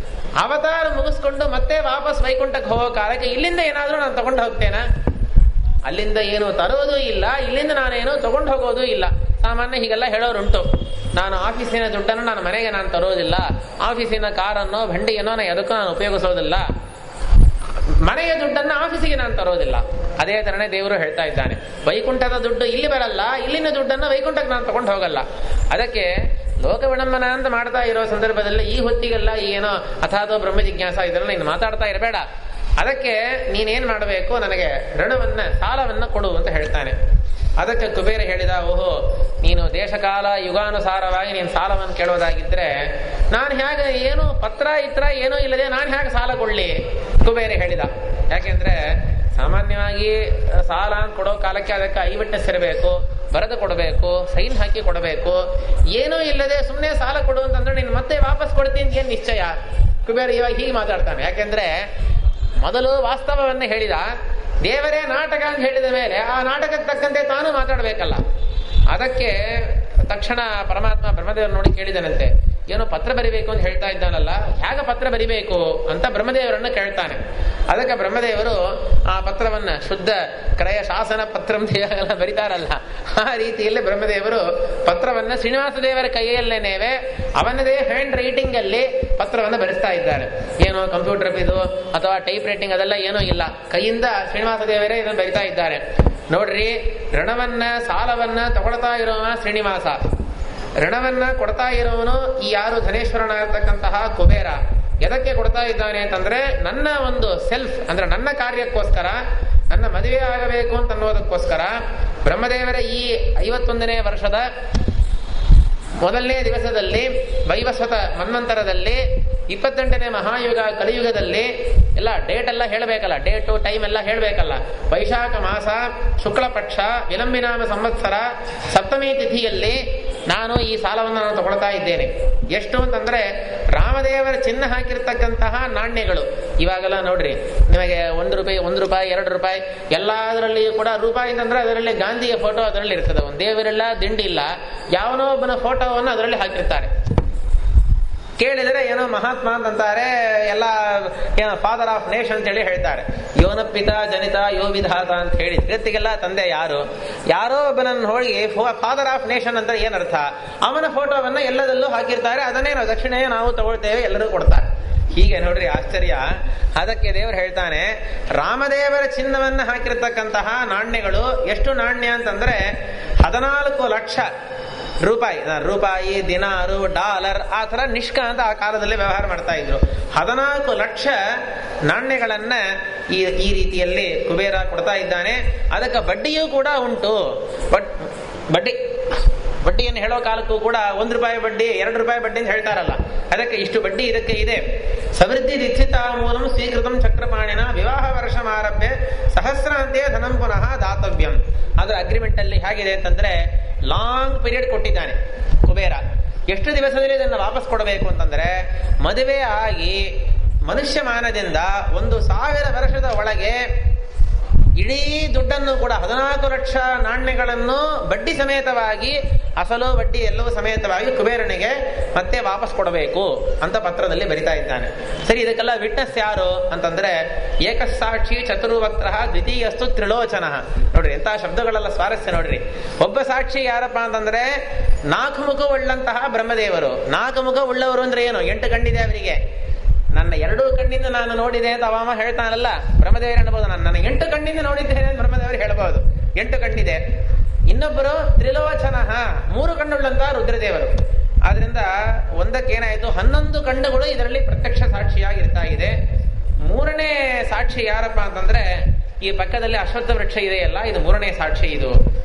ಅವತಾರ ಮುಗಿಸ್ಕೊಂಡು ಮತ್ತೆ ವಾಪಸ್ ವೈಕುಂಠಕ್ಕೆ ಹೋಗೋ ಕಾಲಕ್ಕೆ ಇಲ್ಲಿಂದ ಏನಾದ್ರೂ ನಾನು ತಗೊಂಡು ಹೋಗ್ತೇನಾ, ಅಲ್ಲಿಂದ ಏನು ತರೋದು ಇಲ್ಲ, ಇಲ್ಲಿಂದ ನಾನೇನು ತಗೊಂಡು ಹೋಗೋದು ಇಲ್ಲ. ಸಾಮಾನ್ಯ ಹೀಗೆಲ್ಲ ಹೇಳೋರುಂಟು, ನಾನು ಆಫೀಸಿನ ದುಡ್ಡನ್ನು ನಾನು ಮನೆಗೆ ನಾನು ತರೋದಿಲ್ಲ, ಆಫೀಸಿನ ಕಾರನ್ನೋ ಬಂಡಿಯನ್ನೋ ನಾನು ಎದಕ್ಕೂ ನಾನು ಉಪಯೋಗಿಸೋದಿಲ್ಲ, ಮನೆಯ ದುಡ್ಡನ್ನು ಆಫೀಸಿಗೆ ನಾನು ತರೋದಿಲ್ಲ. ಅದೇ ತರನೇ ದೇವರು ಹೇಳ್ತಾ ಇದ್ದಾನೆ, ವೈಕುಂಠದ ದುಡ್ಡು ಇಲ್ಲಿ ಬರಲ್ಲ, ಇಲ್ಲಿನ ದುಡ್ಡನ್ನು ವೈಕುಂಠಕ್ಕೆ ನಾನು ತಗೊಂಡು ಹೋಗಲ್ಲ. ಅದಕ್ಕೆ ಲೋಕ ವಿಡಂಬನ ಅಂತ ಮಾಡ್ತಾ ಇರೋ ಸಂದರ್ಭದಲ್ಲಿ ಈ ಹೊತ್ತಿಗೆಲ್ಲ ಏನೋ ಅಥಾತೋ ಬ್ರಹ್ಮ ಜಿಜ್ಞಾಸ ಇದೆಲ್ಲ ನೀನು ಮಾತಾಡ್ತಾ ಇರಬೇಡ. ಅದಕ್ಕೆ ನೀನೇನ್ ಮಾಡಬೇಕು, ನನಗೆ ಋಣವನ್ನ ಸಾಲವನ್ನ ಕೊಡು ಅಂತ ಹೇಳ್ತಾನೆ. ಅದಕ್ಕೆ ಕುಬೇರ ಹೇಳಿದ, ಓಹೋ ನೀನು ದೇಶಕಾಲ ಯುಗಾನುಸಾರವಾಗಿ ನೀನು ಸಾಲವನ್ನು ಕೇಳೋದಾಗಿದ್ರೆ ನಾನು ಹೇಗೆ, ಏನು ಪತ್ರ ಇತ್ರ ಏನೂ ಇಲ್ಲದೆ ನಾನು ಹೇಗೆ ಸಾಲ ಕೊಡ್ಲಿ, ಕುಬೇರ ಹೇಳಿದ. ಯಾಕೆಂದ್ರೆ ಸಾಮಾನ್ಯವಾಗಿ ಸಾಲ ಕೊಡೋ ಕಾಲಕ್ಕೆ ಅದಕ್ಕೆ ಐವಿಟ್ನೆಸ್ ಇರಬೇಕು, ಬರೆದು ಕೊಡಬೇಕು, ಸೈನ್ ಹಾಕಿ ಕೊಡಬೇಕು. ಏನೂ ಇಲ್ಲದೆ ಸುಮ್ಮನೆ ಸಾಲ ಕೊಡು ಅಂತಂದ್ರೆ ನೀನು ಮತ್ತೆ ವಾಪಸ್ ಕೊಡ್ತೀನಿ ಏನ್ ನಿಶ್ಚಯ. ಕುಬೇರ ಇವಾಗ ಹೀಗೆ ಮಾತಾಡ್ತಾನೆ. ಯಾಕೆಂದ್ರೆ ಮೊದಲು ವಾಸ್ತವವನ್ನು ಹೇಳಿದ, ದೇವರೇ ನಾಟಕ ಅಂತ ಹೇಳಿದ ಮೇಲೆ ಆ ನಾಟಕಕ್ಕೆ ತಕ್ಕಂತೆ ತಾನು ಮಾತಾಡಬೇಕಲ್ಲ. ಅದಕ್ಕೆ ತಕ್ಷಣ ಪರಮಾತ್ಮ ಬ್ರಹ್ಮದೇವರು ನೋಡಿ ಕೇಳಿದನಂತೆ, ಏನೋ ಪತ್ರ ಬರಿಬೇಕು ಅಂತ ಹೇಳ್ತಾ ಇದ್ದಾನಲ್ಲ, ಹೇಗೆ ಪತ್ರ ಬರಿಬೇಕು ಅಂತ ಬ್ರಹ್ಮದೇವರನ್ನು ಕೇಳ್ತಾನೆ. ಅದಕ್ಕೆ ಬ್ರಹ್ಮದೇವರು ಆ ಪತ್ರವನ್ನ ಶುದ್ಧ ಕ್ರಯ ಶಾಸನ ಪತ್ರ ಅಂತ ಬರಿತಾರಲ್ಲ, ಆ ರೀತಿಯಲ್ಲಿ ಬ್ರಹ್ಮದೇವರು ಪತ್ರವನ್ನ ಶ್ರೀನಿವಾಸ ದೇವರ ಕೈಯಲ್ಲೇನೇವೆ ಅವನದೇ ಹ್ಯಾಂಡ್ ರೈಟಿಂಗ್ ಅಲ್ಲಿ ಪತ್ರವನ್ನು ಬರೆಸ್ತಾ ಇದ್ದಾರೆ. ಏನೋ ಕಂಪ್ಯೂಟರ್ ಇದು ಅಥವಾ ಟೈಪ್ ರೈಟಿಂಗ್ ಅದೆಲ್ಲ ಏನೋ ಇಲ್ಲ, ಕೈಯಿಂದ ಶ್ರೀನಿವಾಸ ದೇವರೇ ಇದನ್ನು ಬರಿತಾ ಇದ್ದಾರೆ. ನೋಡ್ರಿ, ಋಣವನ್ನ ಸಾಲವನ್ನ ತಗೊಳ್ತಾ ಇರೋವ ಶ್ರೀನಿವಾಸ, ಋಣವನ್ನ ಕೊಡ್ತಾ ಇರೋವನು ಈ ಯಾರು ಧನೇಶ್ವರನಾಗಿರ್ತಕ್ಕಂತಹ ಕುಬೇರ. ಎದಕ್ಕೆ ಕೊಡ್ತಾ ಇದ್ದಾನೆ ಅಂತಂದ್ರೆ ನನ್ನ ಒಂದು ಸೆಲ್ಫ್ ಅಂದ್ರೆ ನನ್ನ ಕಾರ್ಯಕ್ಕೋಸ್ಕರ, ನನ್ನ ಮದುವೆ ಆಗಬೇಕು ಅಂತ ಅನ್ನೋದಕ್ಕೋಸ್ಕರ ಬ್ರಹ್ಮದೇವರ ಈ 51ನೇ ವರ್ಷದ ಮೊದಲನೇ ದಿವಸದಲ್ಲಿ ವೈವಸ್ವತ ಮನ್ವಂತರದಲ್ಲಿ 28ನೇ ಮಹಾಯುಗ ಕಲಿಯುಗದಲ್ಲಿ ಎಲ್ಲ ಡೇಟ್ ಎಲ್ಲ ಹೇಳಬೇಕಲ್ಲ, ಡೇಟು ಟೈಮ್ ಎಲ್ಲ ಹೇಳಬೇಕಲ್ಲ. ವೈಶಾಖ ಮಾಸ ಶುಕ್ಲ ಪಕ್ಷ ವಿಲಂಬಿನಾಮ ಸಂವತ್ಸರ ಸಪ್ತಮಿ ತಿಥಿಯಲ್ಲಿ ನಾನು ಈ ಸಾಲವನ್ನು ನಾನು ತಗೊಳ್ತಾ ಇದ್ದೇನೆ. ಎಷ್ಟು ಅಂತಂದ್ರೆ ರಾಮದೇವರ ಚಿಹ್ನ ಹಾಕಿರ್ತಕ್ಕಂತಹ ನಾಣ್ಯಗಳು ಇವಾಗೆಲ್ಲ ನೋಡ್ರಿ, ನಿಮಗೆ ₹1, ₹2, ₹2 ಎಲ್ಲದರಲ್ಲಿಯೂ ಕೂಡ ರೂಪಾಯಿ ಅಂತಂದ್ರೆ ಅದರಲ್ಲಿ ಗಾಂಧಿಯ ಫೋಟೋ ಅದರಲ್ಲಿ ಇರ್ತದೆ, ಒಂದು ದೇವರಿಲ್ಲ ದಿಂಡಿ ಇಲ್ಲ, ಯಾವನೋ ಒಬ್ಬನ ಫೋಟೋವನ್ನು ಅದರಲ್ಲಿ ಹಾಕಿರ್ತಾರೆ. ಕೇಳಿದರೆ ಏನೋ ಮಹಾತ್ಮ ಅಂತಾರೆ, ಎಲ್ಲ ಏನೋ ಫಾದರ್ ಆಫ್ ನೇಷನ್ ಅಂತ ಹೇಳಿ ಹೇಳ್ತಾರೆ. ಯೋನ ಪಿತಾ ಜನಿತ ಯೋ ವಿಧಾತ ಅಂತ ಹೇಳಿ ಜಗತ್ತಿಗೆಲ್ಲ ತಂದೆ ಯಾರು, ಯಾರೋ ಒಬ್ಬನನ್ನು ಹೋಗಿ ಫಾದರ್ ಆಫ್ ನೇಷನ್ ಅಂತ ಏನರ್ಥ, ಅವನ ಫೋಟೋವನ್ನ ಎಲ್ಲದಲ್ಲೂ ಹಾಕಿರ್ತಾರೆ. ಅದನ್ನೇ ನಾವು ದಕ್ಷಿಣೆಯ ನಾವು ತಗೊಳ್ತೇವೆ, ಎಲ್ಲರೂ ಕೊಡ್ತಾರೆ. ಹೀಗೆ ನೋಡ್ರಿ ಆಶ್ಚರ್ಯ. ಅದಕ್ಕೆ ದೇವರು ಹೇಳ್ತಾನೆ, ರಾಮದೇವರ ಚಿನ್ನವನ್ನು ಹಾಕಿರತಕ್ಕಂತಹ ನಾಣ್ಯಗಳು ಎಷ್ಟು ನಾಣ್ಯ ಅಂತಂದ್ರೆ 14 ಲಕ್ಷ ರೂಪಾಯಿ, ದಿನಾರು, ಡಾಲರ್, ಆ ಥರ ನಿಷ್ಕ ಅಂತ ಆ ಕಾಲದಲ್ಲಿ ವ್ಯವಹಾರ ಮಾಡ್ತಾ ಇದ್ರು. 14 ಲಕ್ಷ ನಾಣ್ಯಗಳನ್ನ ಈ ರೀತಿಯಲ್ಲಿ ಕುಬೇರ ಕೊಡ್ತಾ ಇದ್ದಾನೆ. ಅದಕ್ಕೆ ಬಡ್ಡಿಯೂ ಕೂಡ ಉಂಟು. ಬಡ್ಡಿಯನ್ನು ಹೇಳೋ ಕಾಲಕ್ಕೂ ಕೂಡ 1 ರೂಪಾಯಿ ಬಡ್ಡಿ, 2 ರೂಪಾಯಿ ಬಡ್ಡಿ ಅಂತ ಹೇಳ್ತಾರಲ್ಲ, ಅದಕ್ಕೆ ಇಷ್ಟು ಬಡ್ಡಿ ಇದಕ್ಕೆ ಇದೆ. ಸಮೃದ್ಧಿ ದಿಚ್ಛಿತ ಮೂಲಂ ಸ್ವೀಕೃತಂ ಚಕ್ರಪಾಣಿನ ವಿವಾಹ ವರ್ಷ ಆರಭ್ಯ ಸಹಸ್ರಾಂತ್ಯ ಧನಂ ಪುನಃ ದಾತವ್ಯಂ. ಅದರ ಅಗ್ರಿಮೆಂಟ್ ಅಲ್ಲಿ ಹೇಗಿದೆ ಅಂತಂದ್ರೆ ಲಾಂಗ್ ಪೀರಿಯಡ್ ಕೊಟ್ಟಿದ್ದಾನೆ ಕುಬೇರ. ಎಷ್ಟು ದಿವಸದಲ್ಲಿ ಇದನ್ನು ವಾಪಸ್ ಕೊಡಬೇಕು ಅಂತಂದ್ರೆ, ಮದುವೆ ಆಗಿ ಮನುಷ್ಯಮಾನದಿಂದ 1000 ವರ್ಷದ ಒಳಗೆ ಇಡೀ ದುಡ್ಡನ್ನು ಕೂಡ 14 ಲಕ್ಷ ನಾಣ್ಯಗಳನ್ನು ಬಡ್ಡಿ ಸಮೇತವಾಗಿ, ಅಸಲು ಬಡ್ಡಿ ಎಲ್ಲವೂ ಸಮೇತವಾಗಿ ಕುಬೇರನಿಗೆ ಮತ್ತೆ ವಾಪಸ್ ಕೊಡಬೇಕು ಅಂತ ಪತ್ರದಲ್ಲಿ ಬರಿತಾ ಇದ್ದಾನೆ. ಸರಿ, ಇದಕ್ಕೆಲ್ಲ ವಿಟ್ನೆಸ್ ಯಾರು ಅಂತಂದ್ರೆ ಏಕಸಾಕ್ಷಿ ಚತುರ್ವಕ್ತ್ರ ದ್ವಿತೀಯಸ್ತು ತ್ರಿಲೋಚನ. ನೋಡ್ರಿ ಎಂತಹ ಶಬ್ದಗಳೆಲ್ಲ ಸ್ವಾರಸ್ಯ ನೋಡ್ರಿ. ಒಬ್ಬ ಸಾಕ್ಷಿ ಯಾರಪ್ಪ ಅಂತಂದ್ರೆ 4 ಮುಖ ಉಳ್ಳಂತಹ ಬ್ರಹ್ಮದೇವರು. 4 ಮುಖ ಉಳ್ಳವರು ಅಂದ್ರೆ ಏನು? 8 ಕಣ್ಣಿದೆ ಅವರಿಗೆ. ನನ್ನ 2 ಕಣ್ಣಿಂದ ನಾನು ನೋಡಿದೆ ಅಂತ ಅವಾಮ ಹೇಳ್ತಾನಲ್ಲ, ಬ್ರಹ್ಮದೇವರು ಹೇಳ್ಬೋದು. ನನ್ನ 8 ಕಣ್ಣಿಂದ ನೋಡಿದ್ದೇನೆ ಅಂತ ಬ್ರಹ್ಮದೇವರು ಹೇಳ್ಬಹುದು. 8 ಕಣ್ಣಿದೆ. ಇನ್ನೊಬ್ಬರು ತ್ರಿಲೋಚನ, 3 ಕಣ್ಣುಳ್ಳಂತಹ ರುದ್ರದೇವರು. ಆದ್ರಿಂದ ಒಂದಕ್ಕೇನಾಯ್ತು, 11 ಕಣ್ಣುಗಳು ಇದರಲ್ಲಿ ಪ್ರತ್ಯಕ್ಷ ಸಾಕ್ಷಿಯಾಗಿರ್ತಾ ಇದೆ. 3ನೇ ಸಾಕ್ಷಿ ಯಾರಪ್ಪ ಅಂತಂದ್ರೆ ಈ ಪಕ್ಕದಲ್ಲಿ ಅಶ್ವತ್ಥ ವೃಕ್ಷ ಇದೆಯಲ್ಲ, ಇದು 3ನೇ ಸಾಕ್ಷಿ.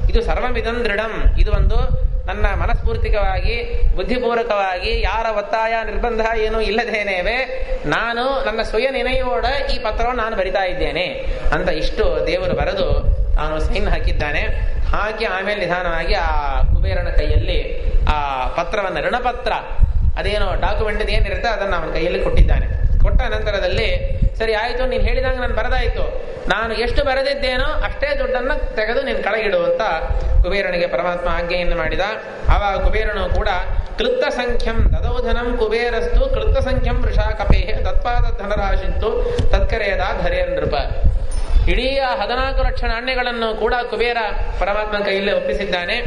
ಇದು ಸರ್ವಮಿದಂ ದೃಢಂ. ಇದು ಒಂದು ನನ್ನ ಮನಸ್ಫೂರ್ತಿಕವಾಗಿ ಬುದ್ಧಿಪೂರ್ವಕವಾಗಿ ಯಾರ ಒತ್ತಾಯ ನಿರ್ಬಂಧ ಏನೂ ಇಲ್ಲದೇನೇವೆ ನಾನು ನನ್ನ ಸ್ವಯ ನೆನೆಯೋಡ ಈ ಪತ್ರವನ್ನು ನಾನು ಬರಿತಾ ಇದ್ದೇನೆ ಅಂತ ಇಷ್ಟು ದೇವರು ಬರೆದು ತಾನು ಸೈನ್ ಹಾಕಿದ್ದಾನೆ. ಹಾಕಿ ಆಮೇಲೆ ನಿಧಾನವಾಗಿ ಆ ಕುಬೇರನ ಕೈಯಲ್ಲಿ ಆ ಪತ್ರವನ್ನು, ಋಣಪತ್ರ ಅದೇನೋ ಡಾಕ್ಯುಮೆಂಟ್ ಏನಿರುತ್ತೆ ಅದನ್ನು ಅವನ ಕೈಯಲ್ಲಿ ಕೊಟ್ಟಿದ್ದಾನೆ. ಕೊಟ್ಟ ನಂತರದಲ್ಲಿ ಸರಿ ಆಯ್ತು, ನೀನು ಹೇಳಿದಂಗೆ ನಾನು ಬರೆದಾಯ್ತು, ನಾನು ಎಷ್ಟು ಬರೆದಿದ್ದೇನೋ ಅಷ್ಟೇ ದುಡ್ಡನ್ನು ತೆಗೆದು ನೀನು ಕಳಗಿಡು ಅಂತ ಕುಬೇರನಿಗೆ ಪರಮಾತ್ಮ ಆಜ್ಞೆಯನ್ನು ಮಾಡಿದ. ಆವಾಗ ಕುಬೇರನು ಕೂಡ ಕೃತ್ತ ಸಂಖ್ಯಂ ದದೌಧನಂ ಕುಬೇರಸ್ತು ಕೃತ್ತ ಸಂಖ್ಯಂ ವೃಷಾ ಕಪೇಹೆ ತತ್ಪಾದ ಧನರಾಶಿತ್ತು ತತ್ಕರೇದ ಧರೇನ್ ನೃಪ. ಇಡೀ 14 ಲಕ್ಷ ನಾಣ್ಯಗಳನ್ನು ಕೂಡ ಕುಬೇರ ಪರಮಾತ್ಮನ ಕೈಯಲ್ಲಿ ಒಪ್ಪಿಸಿದ್ದಾನೆ.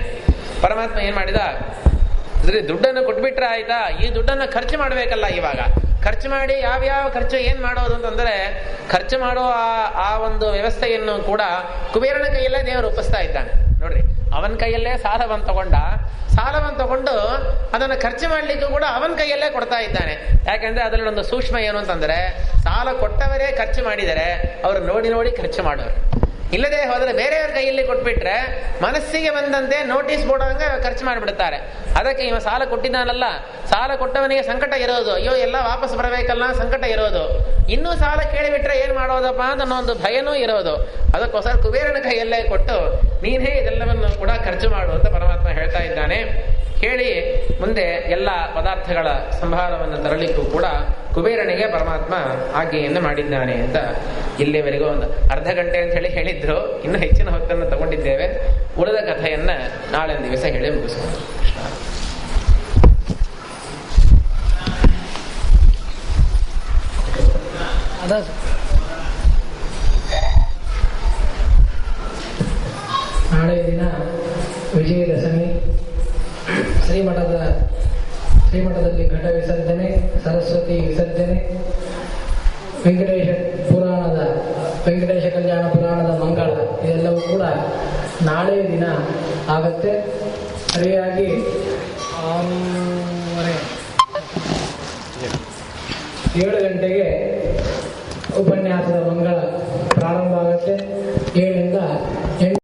ಪರಮಾತ್ಮ ಏನ್ ಮಾಡಿದ, ದುಡ್ಡನ್ನು ಕೊಟ್ಬಿಟ್ರೆ ಆಯ್ತಾ, ಈ ದುಡ್ಡನ್ನು ಖರ್ಚು ಮಾಡಬೇಕಲ್ಲ. ಇವಾಗ ಖರ್ಚು ಮಾಡಿ ಯಾವ್ಯಾವ ಖರ್ಚು ಏನ್ ಮಾಡೋದು ಅಂತಂದ್ರೆ, ಖರ್ಚು ಮಾಡೋ ಆ ಒಂದು ವ್ಯವಸ್ಥೆಯನ್ನು ಕೂಡ ಕುಬೇರನ ಕೈಯಲ್ಲೇ ದೇವರು ಒಪ್ಪಿಸ್ತಾ ಇದ್ದಾನೆ. ನೋಡ್ರಿ, ಅವನ ಕೈಯಲ್ಲೇ ಸಾಲವನ್ನು ತಗೊಂಡು ಅದನ್ನು ಖರ್ಚು ಮಾಡ್ಲಿಕ್ಕೂ ಕೂಡ ಅವನ ಕೈಯಲ್ಲೇ ಕೊಡ್ತಾ ಇದ್ದಾನೆ. ಯಾಕಂದ್ರೆ ಅದರಲ್ಲಿ ಒಂದು ಸೂಕ್ಷ್ಮ ಏನು ಅಂತಂದ್ರೆ, ಸಾಲ ಕೊಟ್ಟವರೇ ಖರ್ಚು ಮಾಡಿದರೆ ಅವರು ನೋಡಿ ಖರ್ಚು ಮಾಡೋರು. ಇಲ್ಲದೆ ಹೋದ್ರೆ ಬೇರೆಯವ್ರ ಕೈಯಲ್ಲಿ ಕೊಟ್ಬಿಟ್ರೆ ಮನಸ್ಸಿಗೆ ಬಂದಂತೆ ನೋಟಿಸ್ ಬೋರ್ಡ್ ಖರ್ಚು ಮಾಡಿಬಿಡ್ತಾರೆ. ಅದಕ್ಕೆ ಇವ ಸಾಲ ಕೊಟ್ಟಿದ್ದಾನಲ್ಲ, ಸಾಲ ಕೊಟ್ಟವನಿಗೆ ಸಂಕಟ ಇರೋದು, ಅಯ್ಯೋ ಎಲ್ಲ ವಾಪಸ್ ಬರಬೇಕಲ್ಲ ಸಂಕಟ ಇರೋದು. ಇನ್ನೂ ಸಾಲ ಕೇಳಿಬಿಟ್ರೆ ಏನ್ ಮಾಡೋದಪ್ಪ ಅಂತ ಅನ್ನೋ ಒಂದು ಭಯನೂ ಇರೋದು. ಅದಕ್ಕೋಸ್ಕರ ಕುಬೇರನ ಕೈಯಲ್ಲೇ ಕೊಟ್ಟು ನೀನೇ ಇದೆಲ್ಲವನ್ನು ಕೂಡ ಖರ್ಚು ಮಾಡು ಅಂತ ಪರಮಾತ್ಮ ಹೇಳ್ತಾ ಇದ್ದಾನೆ. ಹೇಳಿ ಮುಂದೆ ಎಲ್ಲ ಪದಾರ್ಥಗಳ ಸಂಭಾರವನ್ನು ತರಲಿಕ್ಕೂ ಕೂಡ ಕುಬೇರನಿಗೆ ಪರಮಾತ್ಮ ಆಜ್ಞೆಯನ್ನು ಮಾಡಿದ್ದಾನೆ ಅಂತ ಇಲ್ಲಿವರೆಗೂ ಒಂದು ಅರ್ಧ ಗಂಟೆ ಅಂತ ಹೇಳಿದ್ರು. ಇನ್ನು ಹೆಚ್ಚಿನ ಹೊತ್ತನ್ನು ತಗೊಂಡಿದ್ದೇವೆ. ಉಳಿದ ಕಥೆಯನ್ನ ನಾಳೆ ದಿವಸ ಹೇಳಿ ಮುಗಿಸೋಣ. ನಾಳೆ ದಿನ ವಿಜಯದಶಮಿ. ಶ್ರೀಮಠದಲ್ಲಿ ಘಟ ವಿಸರ್ಜನೆ, ಸರಸ್ವತಿ ವಿಸರ್ಜನೆ, ವೆಂಕಟೇಶ ಕಲ್ಯಾಣ ಪುರಾಣದ ಮಂಗಳ ಇದೆಲ್ಲವೂ ಕೂಡ ನಾಳೆ ದಿನ ಆಗತ್ತೆ. ಸರಿಯಾಗಿ 7 ಗಂಟೆಗೆ ಉಪನ್ಯಾಸದ ಮಂಗಳ ಪ್ರಾರಂಭ ಆಗುತ್ತೆ. 7ರಿಂದ